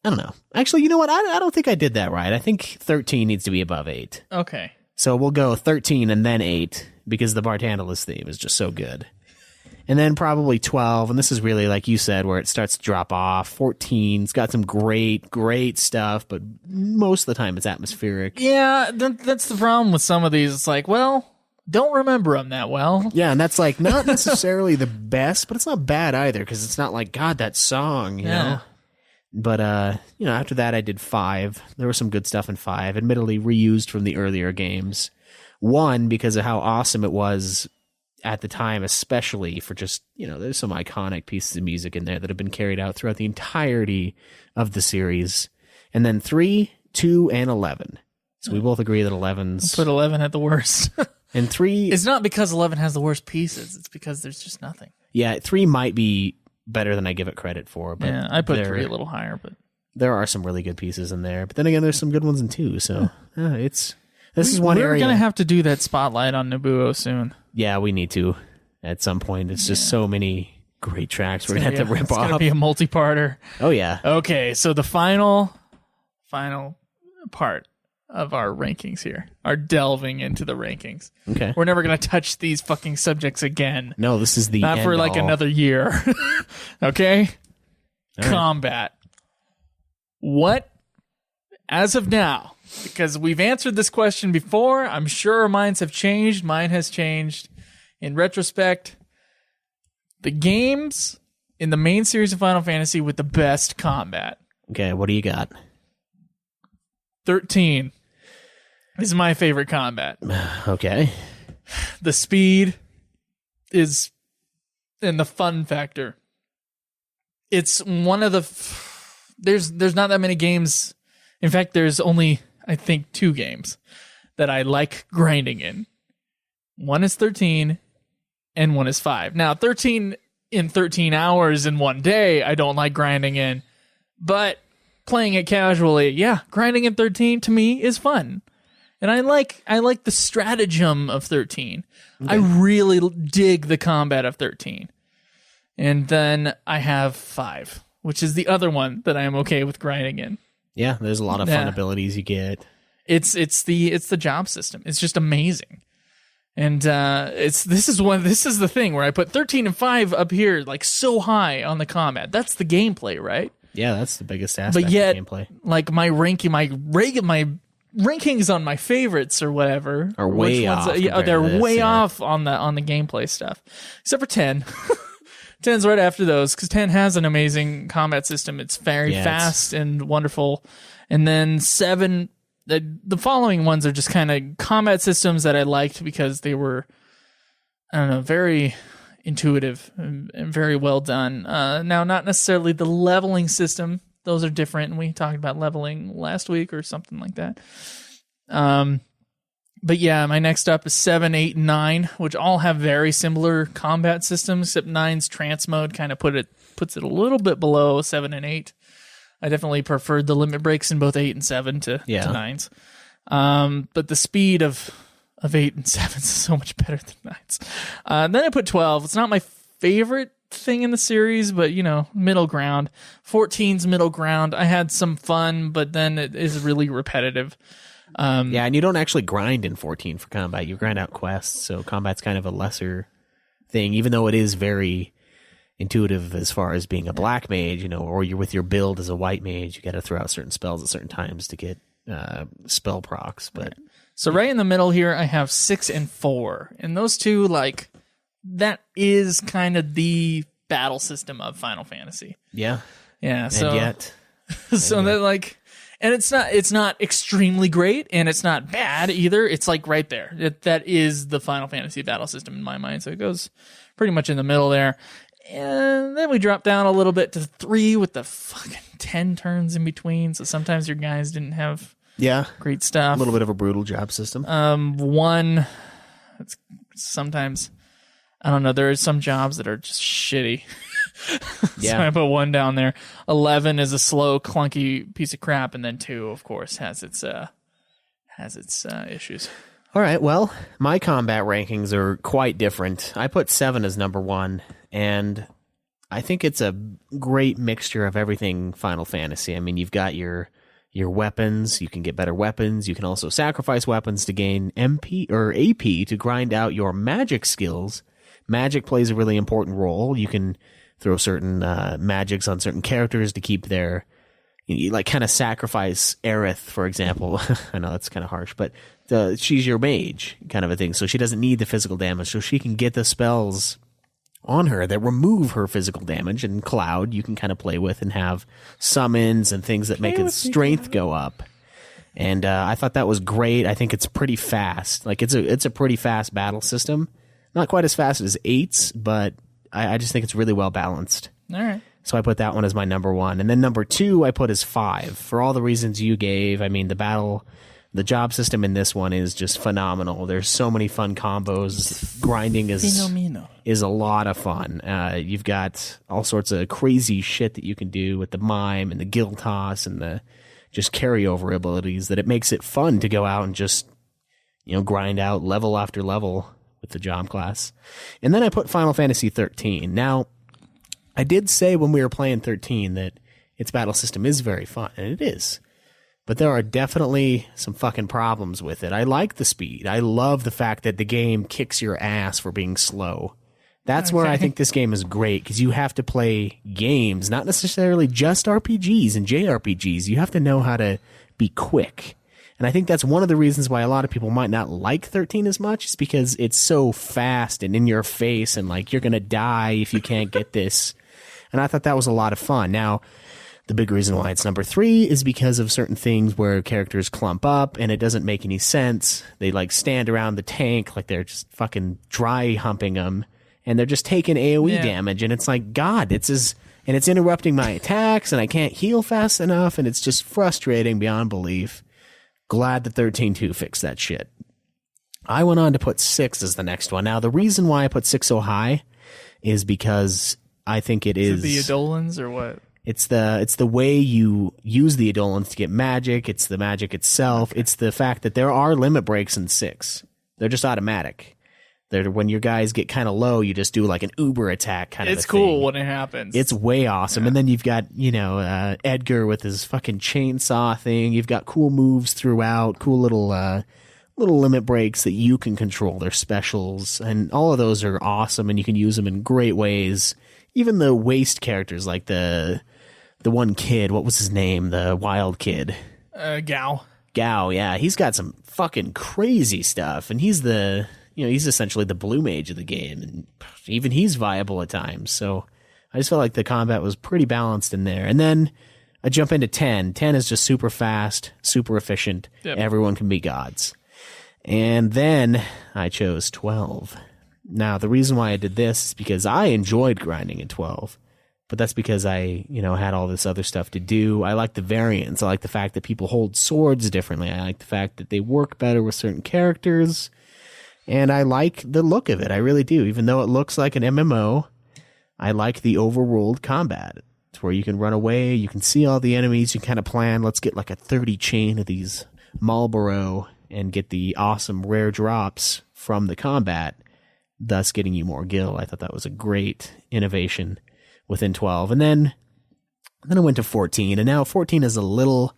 don't know. Actually, you know what? I don't think I did that right. I think 13 needs to be above 8. Okay. So we'll go 13 and then 8 because the Bartandalus theme is just so good. And then probably 12, and this is really, like you said, where it starts to drop off. 14's got some great, great stuff, but most of the time it's atmospheric. Yeah, that's the problem with some of these. It's like, well, don't remember them that well. Yeah, and that's like not necessarily the best, but it's not bad either because it's not like, God, that song, you know? But, after that I did 5. There was some good stuff in 5, admittedly reused from the earlier games. 1, because of how awesome it was at the time, especially for just, there's some iconic pieces of music in there that have been carried out throughout the entirety of the series. And then 3, 2, and 11. So we both agree that 11's... Put 11 at the worst. And 3... It's not because 11 has the worst pieces. It's because there's just nothing. Yeah, 3 might be better than I give it credit for. But Yeah, I put 3 a little higher, but... There are some really good pieces in there. But then again, there's some good ones in 2. So This is one area... We're going to have to do that spotlight on Nobuo soon. Yeah, we need to at some point. It's just so many great tracks we're going to have to rip It's off. going to be a multi-parter. Oh, yeah. Okay, so the final part of our rankings here are delving into the rankings. Okay. We're never going to touch these fucking subjects again. No, this is the Not for end like all. another year. Okay? All right. Combat. What, as of now, because we've answered this question before, I'm sure our minds have changed. Mine has changed. In retrospect, the games in the main series of Final Fantasy with the best combat. Okay, what do you got? 13 is my favorite combat. Okay. The speed is, and the fun factor. It's one of the... There's not that many games. In fact, there's only, I think, 2 games that I like grinding in. One is 13, and one is 5. Now, 13 in 13 hours in one day, I don't like grinding in. But playing it casually, yeah, grinding in 13 to me is fun. And I like the stratagem of 13. Okay. I really dig the combat of 13. And then I have 5, which is the other one that I am okay with grinding in. Yeah, there's a lot of fun abilities you get. It's the job system. It's just amazing. And this is the thing where I put 13 and 5 up here, like so high on the combat. That's the gameplay, right? Yeah, that's the biggest aspect but yet, of gameplay. Like my rankings on my favorites or whatever are way off. They're way off on the gameplay stuff, except for 10. 10's right after those because 10 has an amazing combat system. It's very fast and wonderful. And then 7, the following ones are just kind of combat systems that I liked because they were, I don't know, very intuitive and very well done. Now, not necessarily the leveling system. Those are different, and we talked about leveling last week or something like that. But yeah, my next up is 7, 8, and 9, which all have very similar combat systems, except 9's trance mode kind of puts it a little bit below 7 and 8. I definitely preferred the limit breaks in both 8 and 7 to 9's. But the speed of 8 and 7 is so much better than 9's. Then I put 12. It's not my favorite thing in the series, but middle ground. 14's middle ground. I had some fun, but then it is really repetitive. And you don't actually grind in 14 for combat. You grind out quests, so combat's kind of a lesser thing, even though it is very intuitive as far as being a black mage, or you're with your build as a white mage. You got to throw out certain spells at certain times to get spell procs. But so right in the middle here, I have 6 and 4, and those two, like, that is kind of the battle system of Final Fantasy. Yeah. So and yet, that like, and it's not extremely great, and it's not bad either. It's like right there. That is the Final Fantasy battle system in my mind. So it goes pretty much in the middle there. And then we drop down a little bit to 3 with the fucking 10 turns in between. So sometimes your guys didn't have great stuff. A little bit of a brutal job system. 1, it's sometimes, I don't know, there are some jobs that are just shitty. So I put 1 down there. 11 is a slow, clunky piece of crap, and then 2, of course, has its issues. All right, well, my combat rankings are quite different. I put 7 as number 1, and I think it's a great mixture of everything Final Fantasy. I mean, you've got your weapons. You can get better weapons. You can also sacrifice weapons to gain MP or AP to grind out your magic skills. Magic plays a really important role. You can throw certain magics on certain characters to keep their, like, kind of sacrifice Aerith, for example. I know that's kind of harsh, but she's your mage kind of a thing. So she doesn't need the physical damage, so she can get the spells on her that remove her physical damage. And Cloud, you can kind of play with and have summons and things that make its strength go up. And I thought that was great. I think it's pretty fast. Like, it's a pretty fast battle system. Not quite as fast as 8's, but I just think it's really well balanced. All right. So I put that one as my number 1. And then number 2 I put as 5. For all the reasons you gave. I mean, the job system in this one is just phenomenal. There's so many fun combos. Grinding is a lot of fun. You've got all sorts of crazy shit that you can do with the mime and the guild toss and the just carryover abilities that it makes it fun to go out and just, grind out level after level with the job class. And then I put Final Fantasy XIII. Now, I did say when we were playing 13 that its battle system is very fun, and it is. But there are definitely some fucking problems with it. I like the speed. I love the fact that the game kicks your ass for being slow. That's where I think this game is great, because you have to play games, not necessarily just RPGs and JRPGs. You have to know how to be quick. And I think that's one of the reasons why a lot of people might not like 13 as much, is because it's so fast and in your face and like you're going to die if you can't get this. And I thought that was a lot of fun. Now, the big reason why it's number 3 is because of certain things where characters clump up and it doesn't make any sense. They like stand around the tank like they're just fucking dry humping them, and they're just taking AoE damage. And it's like, God, it's interrupting my attacks, and I can't heal fast enough, and it's just frustrating beyond belief. Glad that 13.2 fixed that shit. I went on to put 6 as the next one. Now, the reason why I put 6 so high is because I think it is the Eidolons or what? It's the way you use the Eidolons to get magic. It's the magic itself. Okay. It's the fact that there are limit breaks in 6. They're just automatic. When your guys get kind of low, you just do like an uber attack kind of It's a cool thing. when it happens. It's way awesome. And then you've got, Edgar with his fucking chainsaw thing. You've got cool moves throughout, cool little limit breaks that you can control. They're specials. And all of those are awesome, and you can use them in great ways. Even the waste characters, like the one kid, what was his name? The wild kid. Gao, yeah. He's got some fucking crazy stuff. And he's he's essentially the blue mage of the game, and even he's viable at times. So I just felt like the combat was pretty balanced in there. And then I jump into 10. 10 is just super fast, super efficient. Yep. Everyone can be gods. And then I chose 12. Now, the reason why I did this is because I enjoyed grinding in 12. But that's because I, had all this other stuff to do. I like the variants. I like the fact that people hold swords differently. I like the fact that they work better with certain characters. And I like the look of it. I really do. Even though it looks like an MMO, I like the overworld combat. It's where you can run away, you can see all the enemies, you kind of plan, let's get like a 30 chain of these Marlboro and get the awesome rare drops from the combat, thus getting you more gil. I thought that was a great innovation within 12. And then I went to 14, and now 14 is a little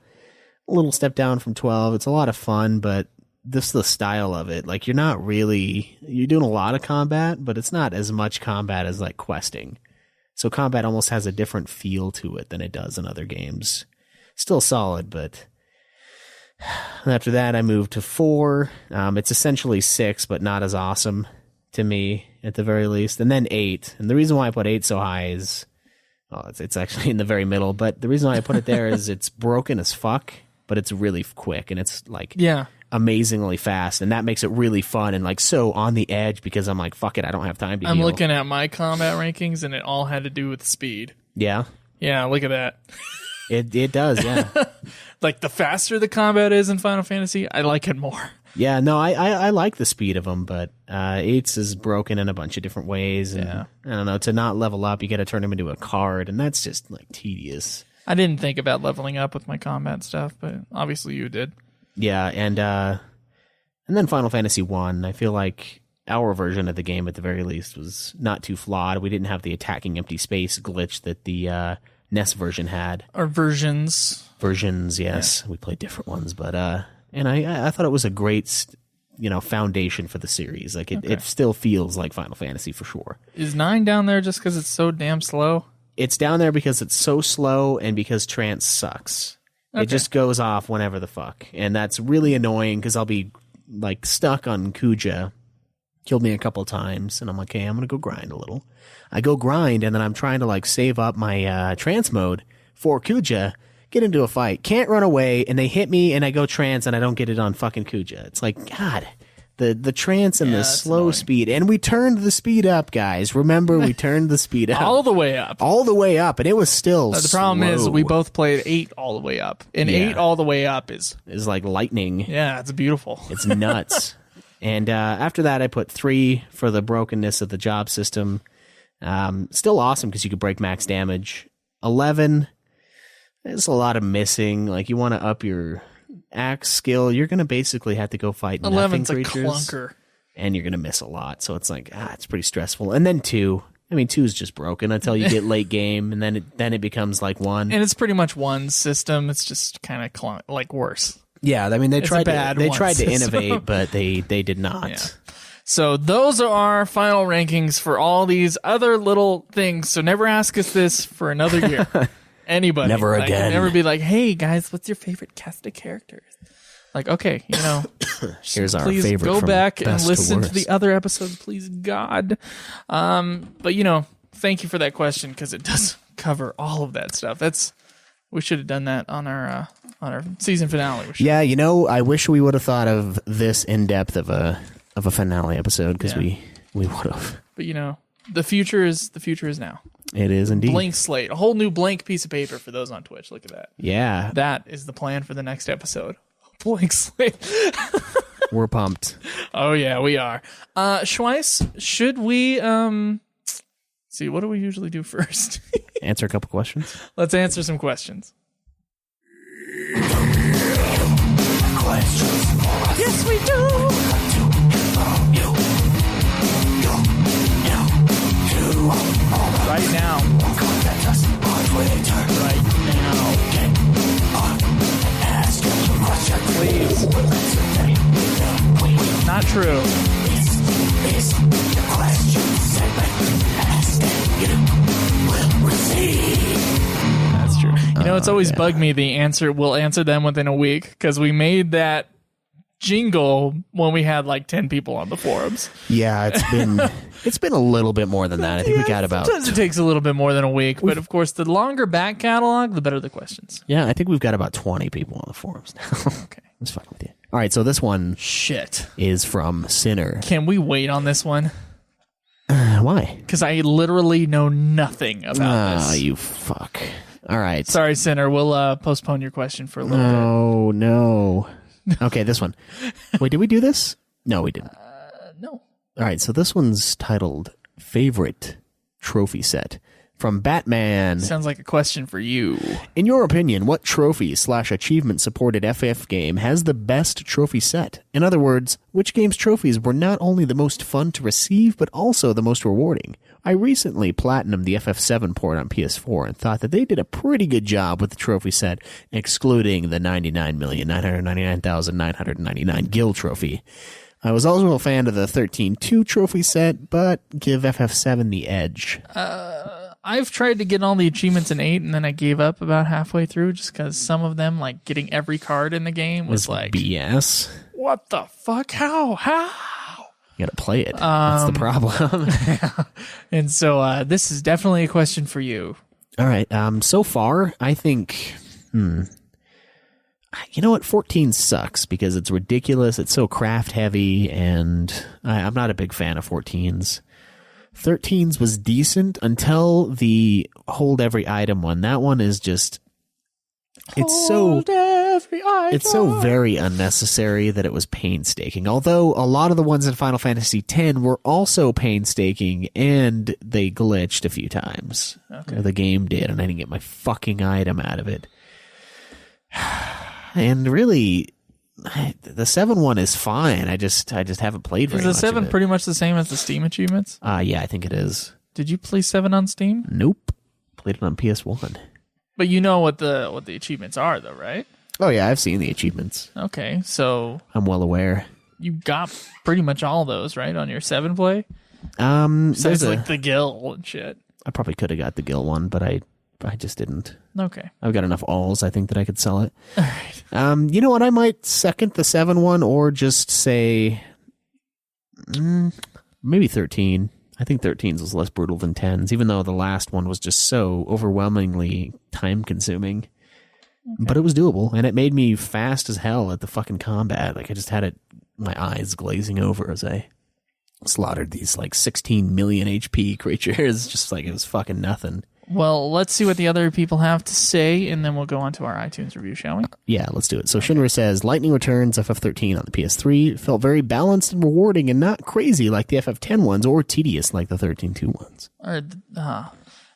step down from 12. It's a lot of fun, but this is the style of it. Like, you're doing a lot of combat, but it's not as much combat as like questing. So combat almost has a different feel to it than it does in other games. Still solid, but after that I moved to 4. It's essentially 6, but not as awesome to me at the very least. And then 8. And the reason why I put 8 so high is, it's actually in the very middle, but the reason why I put it there is it's broken as fuck, but it's really quick, and it's like, amazingly fast, and that makes it really fun and like so on the edge, because I'm like, fuck it, I don't have time to I'm heal. looking at my combat rankings, and it all had to do with speed. Yeah, look at that. it does. Yeah. Like, the faster the combat is in Final Fantasy, I like it more. Yeah, no, I like the speed of them, but 8's is broken in a bunch of different ways, and I don't know, to not level up, you got to turn him into a card, and that's just like tedious. I didn't think about leveling up with my combat stuff, but obviously you did. Yeah, and then Final Fantasy 1, I feel like our version of the game at the very least was not too flawed. We didn't have the attacking empty space glitch that the NES version had. Or versions. Versions, yes. Yeah. We played different ones, but and I thought it was a great foundation for the series. Like, it still feels like Final Fantasy for sure. Is 9 down there just because it's so damn slow? It's down there because it's so slow and because Trance sucks. Okay. It just goes off whenever the fuck. And that's really annoying because I'll be like stuck on Kuja. Killed me a couple times. And I'm like, okay, I'm going to go grind a little. I go grind, and then I'm trying to like save up my trance mode for Kuja. Get into a fight. Can't run away. And they hit me, and I go trance, and I don't get it on fucking Kuja. It's like, God, the trance and the slow annoying. Speed. And we turned the speed up, guys. Remember, we turned the speed up. All the way up. All the way up. And it was still The problem is we both played 8 all the way up. And 8 all the way up is like lightning. Yeah, it's beautiful. It's nuts. And after that, I put 3 for the brokenness of the job system. Still awesome because you could break max damage. 11, there's a lot of missing. Like, you want to up your axe skill, you're going to basically have to go fight nothing creatures. 11's a clunker. And you're going to miss a lot. So it's like, it's pretty stressful. And then 2. I mean, 2 is just broken until you get late game, and then it becomes like 1. And it's pretty much one system. It's just kind of like worse. Yeah, I mean, they tried to innovate, but they did not. Yeah. So those are our final rankings for all these other little things. So never ask us this for another year. Anybody. Never again. Never be like, hey, guys, what's your favorite cast of characters? Like, okay, here's our please favorite. Go from back and listen to worst. the other episodes, please, God. But thank you for that question, because it does cover all of that stuff. We should have done that on our season finale. Yeah, I wish we would have thought of this in depth of a finale episode, because we would have. But the future is now. It is indeed. Blank slate, a whole new blank piece of paper for those on Twitch. Look at that. Yeah, that is the plan for the next episode. Blank slate. We're pumped. Oh yeah, we are. Schweiss, should we see, what do we usually do first? Answer a couple questions. Let's answer some questions. Yes, we do. Right now. Right now. Please. Not true. That's true. You know, it's always bugged me. We'll answer them within a week because we made that jingle when we had like 10 people on the forums. Yeah, it's been a little bit more than that. I think we got about. Sometimes it takes a little bit more than a week, but of course, the longer back catalog, the better the questions. Yeah, I think we've got about 20 people on the forums now. Okay, let's fuck with you. All right, so this one is from Sinner. Can we wait on this one? Why? Because I literally know nothing about this. Oh, you fuck. All right. Sorry, Sinner. We'll postpone your question for a little bit. Oh, no. Okay, this one. Wait, did we do this? No, we didn't. No. All right, so this one's titled Favorite Trophy Set from Batman. Sounds like a question for you. In your opinion, what trophy/achievement supported FF game has the best trophy set? In other words, which game's trophies were not only the most fun to receive, but also the most rewarding? I recently platinumed the FF7 port on PS4 and thought that they did a pretty good job with the trophy set, excluding the 99,999,999 Guild trophy. I was also a fan of the 13-2 trophy set, but give FF7 the edge. I've tried to get all the achievements in 8, and then I gave up about halfway through just because some of them, like getting every card in the game, was like BS. What the fuck? How? You gotta play it. That's the problem. And so this is definitely a question for you. All right. So far, I think... You know what? 14 sucks because it's ridiculous. It's so craft heavy, and I'm not a big fan of 14s. 13s was decent until the hold every item one. That one is just... It's so very unnecessary that it was painstaking. Although a lot of the ones in Final Fantasy X were also painstaking, and they glitched a few times. Okay. Or the game did, and I didn't get my fucking item out of it. And really, the 7 one is fine. I just haven't played very much. Is the 7 pretty much the same as the Steam achievements? Yeah, I think it is. Did you play 7 on Steam? Nope. Played it on PS1. But you know what the achievements are, though, right? Oh yeah, I've seen the achievements. Okay, so I'm well aware. You got pretty much all those, right, on your 7 play? Besides like the Gil and shit. I probably could have got the Gil one, but I just didn't. Okay. I've got enough alls, I think, that I could sell it. All right. You know what? I might second the 7 one, or just say maybe 13. I think 13s was less brutal than 10s, even though the last one was just so overwhelmingly time-consuming. Okay. But it was doable, and it made me fast as hell at the fucking combat. Like, I just had my eyes glazing over as I slaughtered these, 16 million HP creatures. Just like, it was fucking nothing. Well, let's see what the other people have to say, and then we'll go on to our iTunes review, shall we? Yeah, let's do it. So Shinra says, Lightning Returns FF13 on the PS3. It felt very balanced and rewarding and not crazy like the FF10 ones or tedious like the 13-2 ones.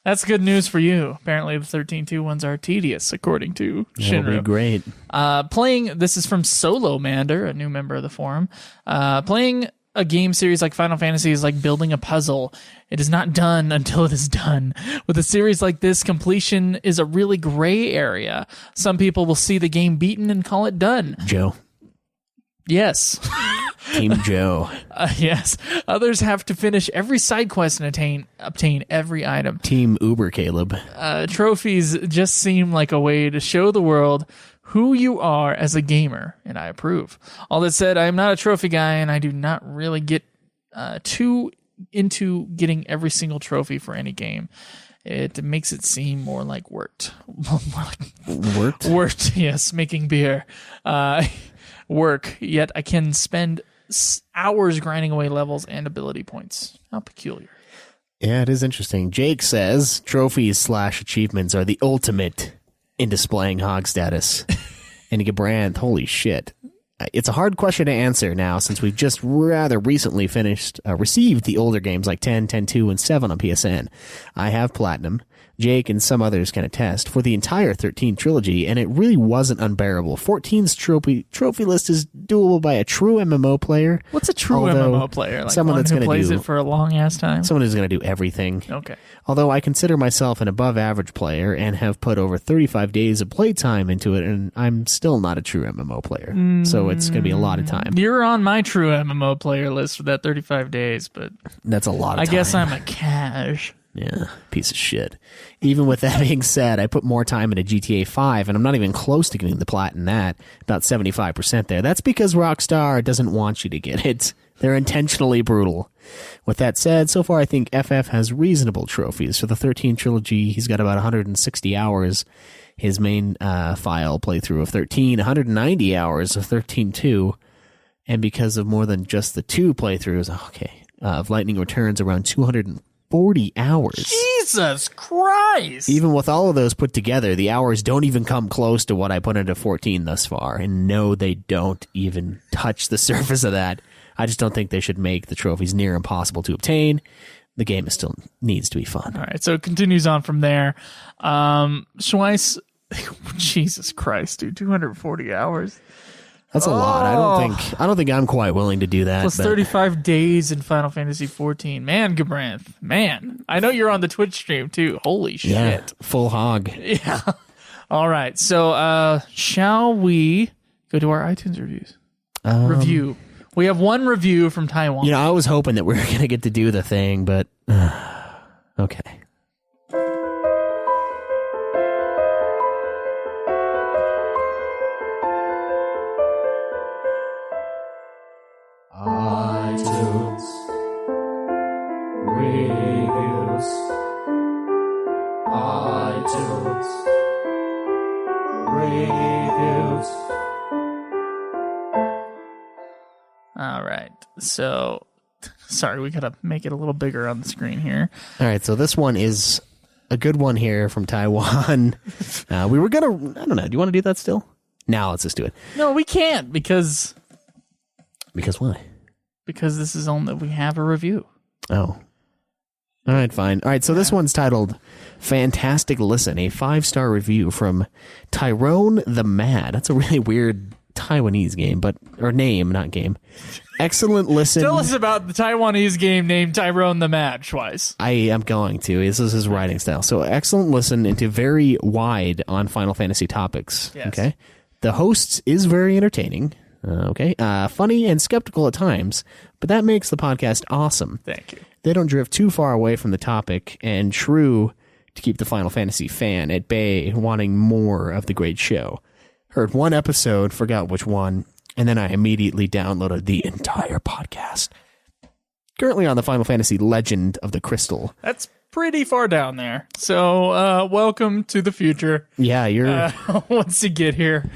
That's good news for you. Apparently the 13-2 ones are tedious, according to Shinra. That'll be great. This is from Solo Mander, a new member of the forum. Playing a game series like Final Fantasy is like building a puzzle. It is not done until it is done. With a series like this, completion is a really gray area. Some people will see the game beaten and call it done. Joe. Yes. Team Joe. Yes. Others have to finish every side quest and obtain every item. Team Uber Caleb. Trophies just seem like a way to show the world who you are as a gamer, and I approve. All that said, I am not a trophy guy, and I do not really get too into getting every single trophy for any game. It makes it seem more like worked. Worked? Worked, yes, making beer. Work, yet I can spend hours grinding away levels and ability points. How peculiar. Yeah, it is interesting. Jake says, trophies/achievements are the ultimate in displaying hog status. And Brand, holy shit. It's a hard question to answer now since we've just rather recently received the older games like 10, 10-2, and 7 on PSN. I have Platinum. Jake and some others can attest, for the entire 13 trilogy, and it really wasn't unbearable. 14's trophy list is doable by a true MMO player. What's a true MMO player? Like someone one that's who gonna plays do, it for a long ass time? Someone who's going to do everything. Okay. Although I consider myself an above average player and have put over 35 days of playtime into it, and I'm still not a true MMO player. So it's going to be a lot of time. You're on my true MMO player list for that 35 days, but That's a lot of I time. guess I'm a cash. Yeah, piece of shit. Even with that being said, I put more time into GTA 5, and I'm not even close to getting the plat in that. About 75% there. That's because Rockstar doesn't want you to get it. They're intentionally brutal. With that said, so far I think FF has reasonable trophies. For the 13 trilogy, he's got about 160 hours. His main file playthrough of 13, 190 hours of 13-2. And because of more than just the 2 playthroughs, of Lightning Returns, around 240 hours. Jesus Christ! Even with all of those put together, the hours don't even come close to what I put into 14 thus far. And no, they don't even touch the surface of that. I just don't think they should make the trophies near impossible to obtain. The game still needs to be fun. All right, so it continues on from there. Schweiss, Jesus Christ, dude, 240 hours. That's a lot. I don't think I'm quite willing to do that. Plus 35 days in Final Fantasy XIV. Man, Gabranth. Man. I know you're on the Twitch stream too. Holy shit. Yeah, full hog. Yeah. All right. So shall we go to our iTunes reviews? Review. We have one review from Taiwan. You know, I was hoping that we were going to get to do the thing, but okay. iTunes reviews. iTunes reviews. All right. So, sorry, we got to make it a little bigger on the screen here. All right, so this one is a good one here from Taiwan. We were going to, I don't know, do you want to do that still? Now let's just do it. No, we can't because Why? Because this is only we have a review. Oh. All right, fine. All right, so this one's titled Fantastic Listen, a 5-star review from Tyrone the Mad. That's a really weird Taiwanese game, or name, not game. Excellent listen. Tell us about the Taiwanese game named Tyrone the Mad, Schweiss. I am going to. This is his writing style. So excellent listen into very wide on Final Fantasy topics. Yes. Okay. The host is very entertaining. Funny and skeptical at times, but that makes the podcast awesome. Thank you. They don't drift too far away from the topic, and true to keep the Final Fantasy fan at bay, wanting more of the great show. Heard one episode, forgot which one, and then I immediately downloaded the entire podcast. Currently on the Final Fantasy Legend of the Crystal. That's pretty far down there. So, welcome to the future. Yeah, you're... Once you get here.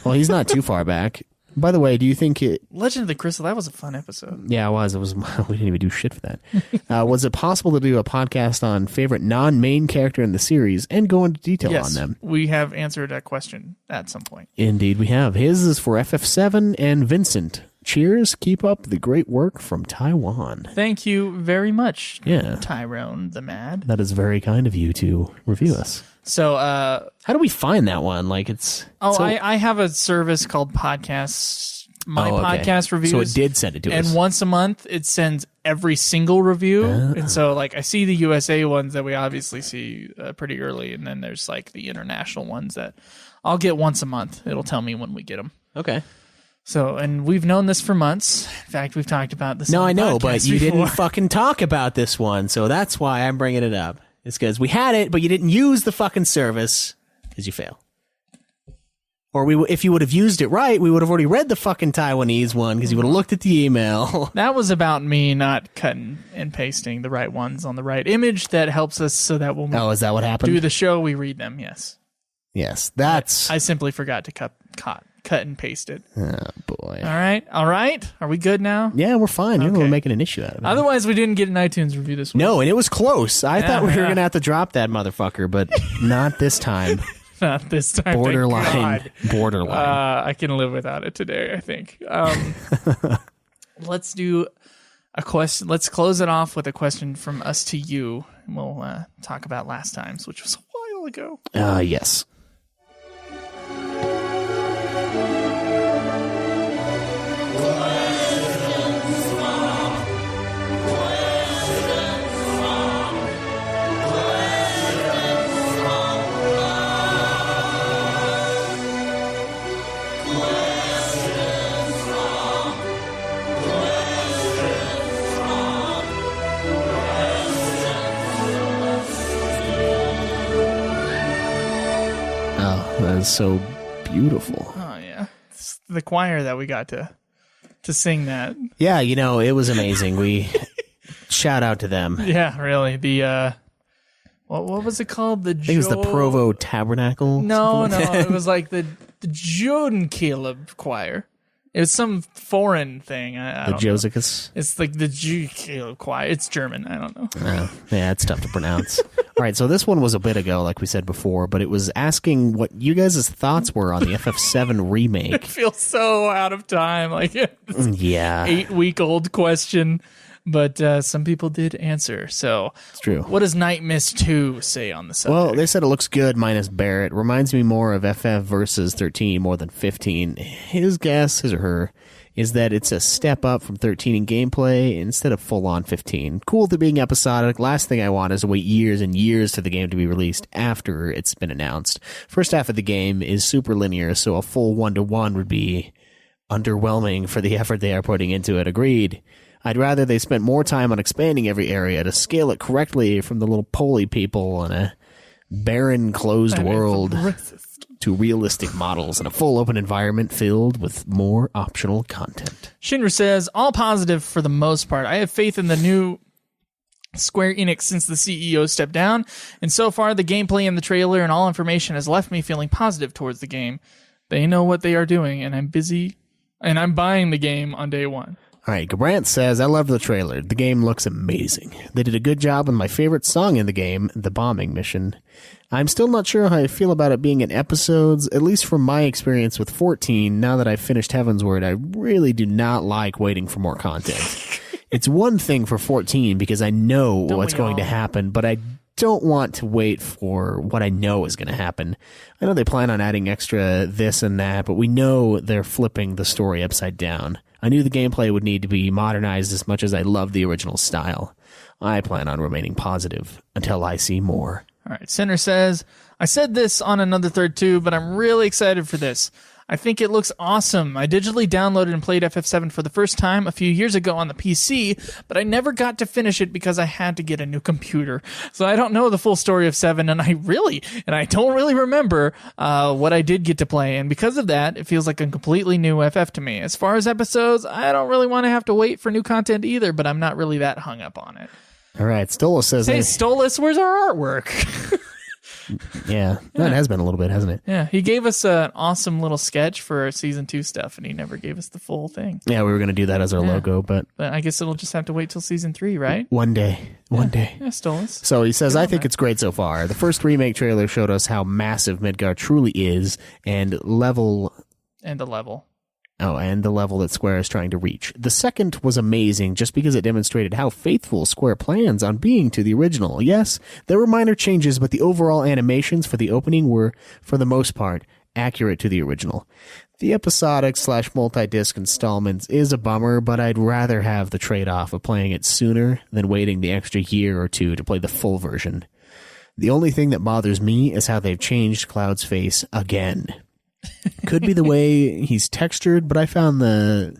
Well, he's not too far back. By the way, do you think it... Legend of the Crystal, that was a fun episode. Yeah, it was. We didn't even do shit for that. Was it possible to do a podcast on favorite non-main character in the series and go into detail on them? We have answered that question at some point. Indeed, we have. His is for FF7 and Vincent. Cheers. Keep up the great work from Taiwan. Thank you very much, Yeah. Tyrone the Mad. That is very kind of you to review us. So, how do we find that one? Like, it's... I have a service called Podcasts. Podcast reviews. So it did send it to us. And once a month, it sends every single review. And so, like, I see the USA ones that we obviously see pretty early. And then there's, like, the international ones that I'll get once a month. It'll tell me when we get them. Okay. So, and we've known this for months. In fact, we've talked about this. No, on I the know, podcast but you before. didn't fucking talk about this one. So that's why I'm bringing it up. It's because we had it, but you didn't use the fucking service because you fail. Or if you would have used it right, we would have already read the fucking Taiwanese one because you would have looked at the email. That was about me not cutting and pasting the right ones on the right image. That helps us so that when we Oh, is that what happened? do the show, we read them. Yes. Yes, that's... I simply forgot to cut and paste it. Oh, boy. All right. Are we good now? Yeah, we're fine. You're Okay. making an issue out of it. Otherwise, we didn't get an iTunes review this week. No, and it was close. I thought we were yeah. going to have to drop that motherfucker, but not this time. Not this time. thank Borderline. God. Borderline. I can live without it today, I think. Let's do a question. Let's close it off with a question from us to you. we'll talk about last times, which was a while ago. Yes. That is so beautiful. Oh yeah, it's the choir that we got to sing that. Yeah, it was amazing. We shout out to them. Yeah, really. The what was it called? I think it was the Provo Tabernacle. No, it was like the Joden Kaleb choir. It was some foreign thing. I don't know. Josicus. It's like the Jew Kaleb choir. It's German. I don't know. Yeah, it's tough to pronounce. All right, so this one was a bit ago, like we said before, but it was asking what you guys' thoughts were on the FF7 remake. It feels so out of time. Like, Yeah. 8-week-old question. But some people did answer. So It's true. What does Night Mist 2 say on the subject? Well, they said it looks good minus Barrett. Reminds me more of FF versus 13 more than 15. His or her, is that it's a step up from 13 in gameplay instead of full-on 15. Cool to being episodic. Last thing I want is to wait years and years for the game to be released after it's been announced. First half of the game is super linear, so a full 1-to-1 would be underwhelming for the effort they are putting into it. Agreed. I'd rather they spent more time on expanding every area to scale it correctly from the little poly people in a barren, closed world to realistic models in a full open environment filled with more optional content. Shinra says, all positive for the most part. I have faith in the new Square Enix since the CEO stepped down, and so far the gameplay in the trailer and all information has left me feeling positive towards the game. They know what they are doing, and I'm buying the game on day one. All right, Gabrant says, I love the trailer. The game looks amazing. They did a good job with my favorite song in the game, the bombing mission. I'm still not sure how I feel about it being in episodes, at least from my experience with 14. Now that I've finished Heavensward, I really do not like waiting for more content. It's one thing for 14 because I know what's going to happen, but I don't want to wait for what I know is going to happen. I know they plan on adding extra this and that, but we know they're flipping the story upside down. I knew the gameplay would need to be modernized as much as I love the original style. I plan on remaining positive until I see more. All right, Sinner says, I said this on another third too, but I'm really excited for this. I think it looks awesome. I digitally downloaded and played FF7 for the first time a few years ago on the PC, but I never got to finish it because I had to get a new computer. So I don't know the full story of 7, and I don't really remember what I did get to play. And because of that, it feels like a completely new FF to me. As far as episodes, I don't really want to have to wait for new content either, but I'm not really that hung up on it. All right, Stolas says... Hey, Stolas, where's our artwork? Yeah, that has been a little bit, hasn't it? Yeah, he gave us an awesome little sketch for Season 2 stuff, and he never gave us the full thing. Yeah, we were going to do that as our logo, but I guess it'll just have to wait till Season 3, right? One day. Yeah, Stolas. So he says, I think it's great so far. The first remake trailer showed us how massive Midgar truly is, and the level that Square is trying to reach. The second was amazing just because it demonstrated how faithful Square plans on being to the original. Yes, there were minor changes, but the overall animations for the opening were, for the most part, accurate to the original. The episodic / multi-disc installments is a bummer, but I'd rather have the trade-off of playing it sooner than waiting the extra year or two to play the full version. The only thing that bothers me is how they've changed Cloud's face again. Could be the way he's textured, but I found the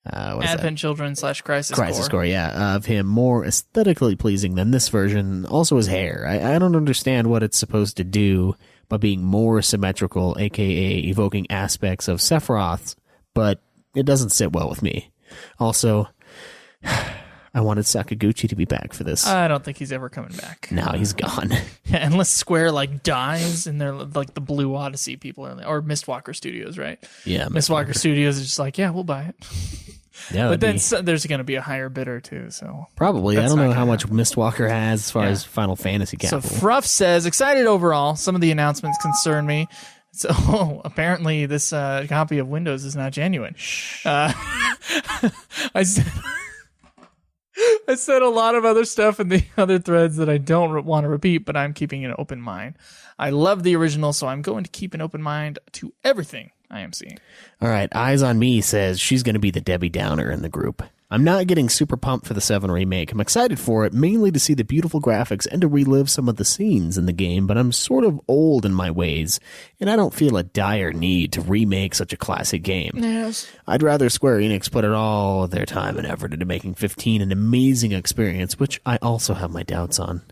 Advent Children / Crisis Core, of him more aesthetically pleasing than this version. Also his hair. I don't understand what it's supposed to do by being more symmetrical, aka evoking aspects of Sephiroth's, but it doesn't sit well with me. Also, I wanted Sakaguchi to be back for this. I don't think he's ever coming back. No, he's gone. Yeah, unless Square dies and they're like the Blue Odyssey people or Mistwalker Studios, right? Yeah, Mistwalker Studios is just like, yeah, we'll buy it. Yeah, but then there's going to be a higher bidder too. So probably. I don't know how much Mistwalker has as far as Final Fantasy capital. So Fruff says, excited overall. Some of the announcements concern me. So apparently this copy of Windows is not genuine. I said... I said a lot of other stuff in the other threads that I don't want to repeat, but I'm keeping an open mind. I love the original, so I'm going to keep an open mind to everything I am seeing. All right, Eyes on Me says she's going to be the Debbie Downer in the group. I'm not getting super pumped for the 7 remake. I'm excited for it, mainly to see the beautiful graphics and to relive some of the scenes in the game, but I'm sort of old in my ways, and I don't feel a dire need to remake such a classic game. Yes. I'd rather Square Enix put all of their time and effort into making 15 an amazing experience, which I also have my doubts on.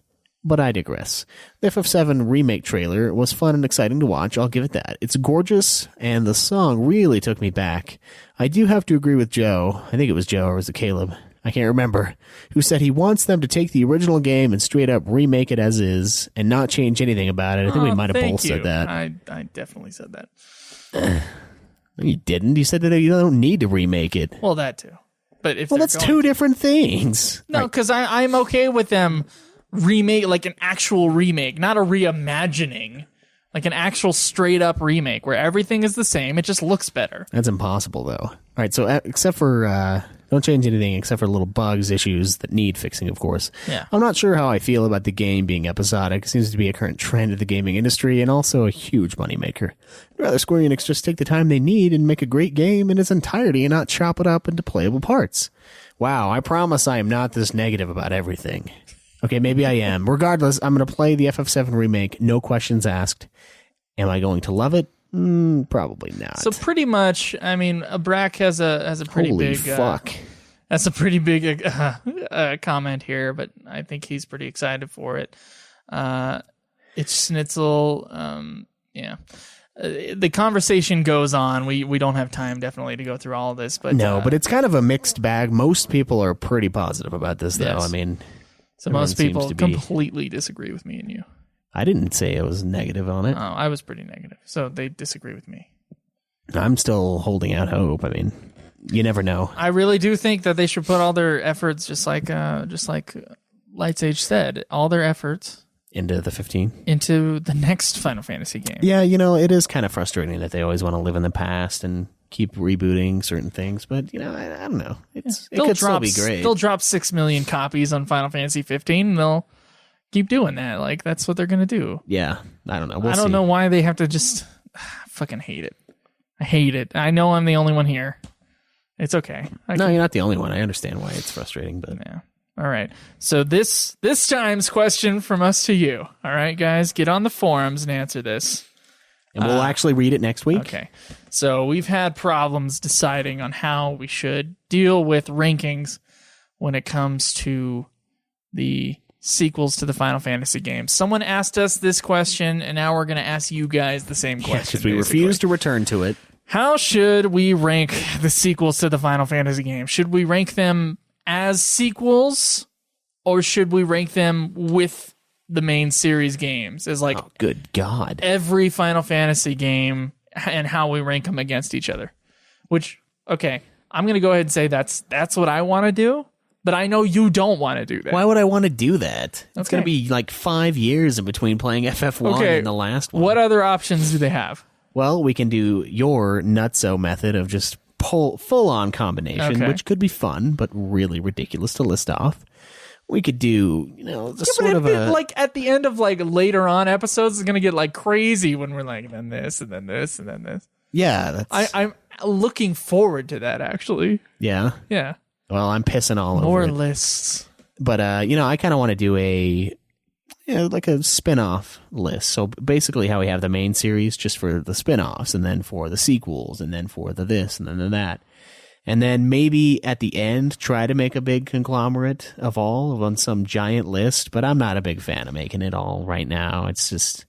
But I digress. The FF7 remake trailer was fun and exciting to watch, I'll give it that. It's gorgeous, and the song really took me back. I do have to agree with Joe, I think it was Joe or was it Kaleb, I can't remember, who said he wants them to take the original game and straight up remake it as is, and not change anything about it. I think we might have both said that. I definitely said that. You didn't? You said that you don't need to remake it. Well, that too. But if that's two different things. No, because I'm okay with them remake, like an actual remake, not a reimagining, like an actual straight up remake where everything is the same. It just looks better. That's impossible, though. All right, so except for don't change anything except for little bugs, issues that need fixing, of course. Yeah. I'm not sure how I feel about the game being episodic. It seems to be a current trend of the gaming industry and also a huge moneymaker. I'd rather Square Enix just take the time they need and make a great game in its entirety and not chop it up into playable parts. Wow, I promise I am not this negative about everything. Okay, maybe I am. Regardless, I'm going to play the FF7 remake, no questions asked. Am I going to love it? Probably not. So pretty much, I mean, Brack has a pretty Holy big fuck. That's a pretty big comment here, but I think he's pretty excited for it. It's Schnitzel. Yeah. The conversation goes on. We don't have time, definitely, to go through all of this. But no, but it's kind of a mixed bag. Most people are pretty positive about this, though. Yes. I mean, so most people completely disagree with me and you. I didn't say I was negative on it. Oh, I was pretty negative. So they disagree with me. I'm still holding out hope. I mean, you never know. I really do think that they should put all their efforts, just like Lights Age said, all their efforts into the 15? Into the next Final Fantasy game. Yeah, you know, it is kind of frustrating that they always want to live in the past and keep rebooting certain things, but, you know, I don't know. It could still be great. They'll drop 6 million copies on Final Fantasy XV, and they'll keep doing that. Like, that's what they're going to do. Yeah, I don't know. I don't know why they have to just... I fucking hate it. I hate it. I know I'm the only one here. It's okay. No, you're not the only one. I understand why it's frustrating, but... Yeah. All right. So this time's question from us to you. All right, guys, get on the forums and answer this. And we'll actually read it next week. Okay. So we've had problems deciding on how we should deal with rankings when it comes to the sequels to the Final Fantasy games. Someone asked us this question, and now we're going to ask you guys the same question. Because we refuse to return to it. How should we rank the sequels to the Final Fantasy games? Should we rank them as sequels, or should we rank them with the main series games? As like, oh, good God, every Final Fantasy game and how we rank them against each other. Which, okay, I'm gonna go ahead and say that's what I want to do, but I know you don't want to do that. Why would I want to do that? It's Okay. gonna be like 5 years in between playing FF1 and the last one. What other options do they have? Well, we can do your nutso method of just full-on combination, Okay. which could be fun, but really ridiculous to list off. We could do, you know, like at the end of like later on episodes, it's gonna get like crazy when we're like, then this and then this and then this. Yeah, I'm looking forward to that, actually. Yeah. Yeah. Well, I'm pissing all More over it. lists. But you know, I kind of want to do like a spin-off list. So basically how we have the main series just for the spin-offs, and then for the sequels, and then for the this, and then the that. And then maybe at the end, try to make a big conglomerate of all on some giant list. But I'm not a big fan of making it all right now. It's just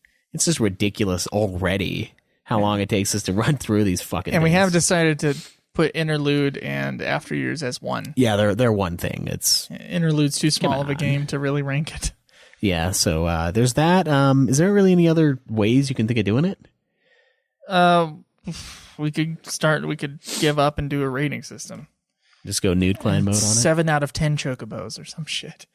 ridiculous already how long it takes us to run through these fucking And things. we have decided to put Interlude and After Years as one. Yeah, they're one thing. Interlude's too small of a game to really rank it. Yeah, so there's that. Is there really any other ways you can think of doing it? We could give up and do a rating system. Just go nude clan mode on it? 7 out of 10 chocobos or some shit.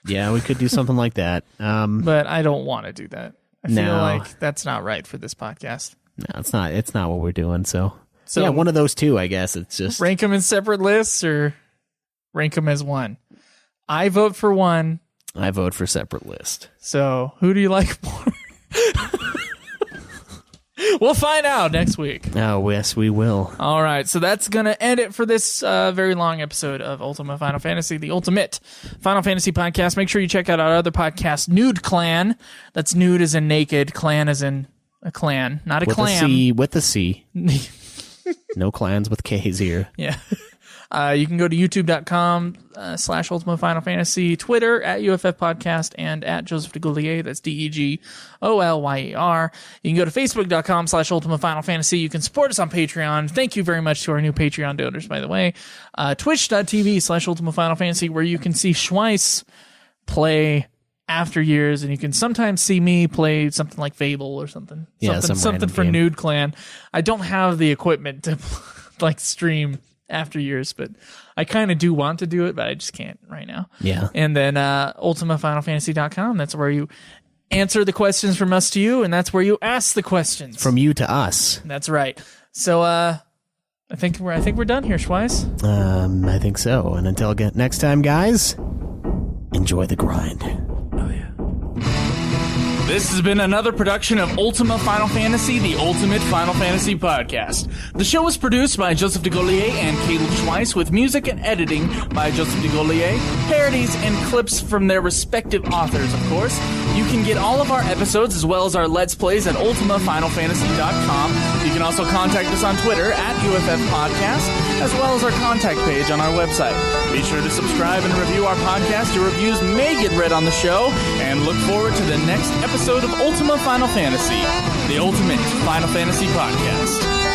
Yeah, we could do something like that. But I don't want to do that. I feel No. like that's not right for this podcast. No, it's not. It's not what we're doing. So yeah, one of those two, I guess. It's just rank them in separate lists or rank them as one. I vote for one. I vote for separate list. So who do you like more? We'll find out next week. Oh, yes, we will. All right, so that's going to end it for this very long episode of Ultimate Final Fantasy, the ultimate Final Fantasy podcast. Make sure you check out our other podcast, Nude Clan. That's nude as in naked, clan as in a clan, not a clam. With a C. No clans with K's here. Yeah. You can go to youtube.com/Ultimate Final Fantasy, Twitter @UFF Podcast, and @Joseph DeGollier. That's DEGOLYER. You can go to Facebook.com/Ultimate Final Fantasy. You can support us on Patreon. Thank you very much to our new Patreon donors, by the way. Twitch.tv/Ultimate Final Fantasy, where you can see Schweiss play After Years, and you can sometimes see me play something like Fable or something. Yeah, something for game. Nude Clan. I don't have the equipment to like stream After Years, but I kind of do want to do it, but I just can't right now. Yeah. And then ultimatefinalfantasy.com, that's where you answer the questions from us to you, and that's where you ask the questions From you to us. That's right. So I think we're done here, Schweiss. I think so. And until next time, guys, enjoy the grind. Oh yeah. This has been another production of Ultima Final Fantasy, the Ultimate Final Fantasy Podcast. The show was produced by Joseph DeGollier and Caleb Schweiss, with music and editing by Joseph DeGollier, parodies and clips from their respective authors, of course. You can get all of our episodes as well as our Let's Plays at ultimafinalfantasy.com. You can also contact us on Twitter @UFF Podcast, as well as our contact page on our website. Be sure to subscribe and review our podcast. Your reviews may get read on the show, and look forward to the next episode of Ultima Final Fantasy, the Ultimate Final Fantasy Podcast.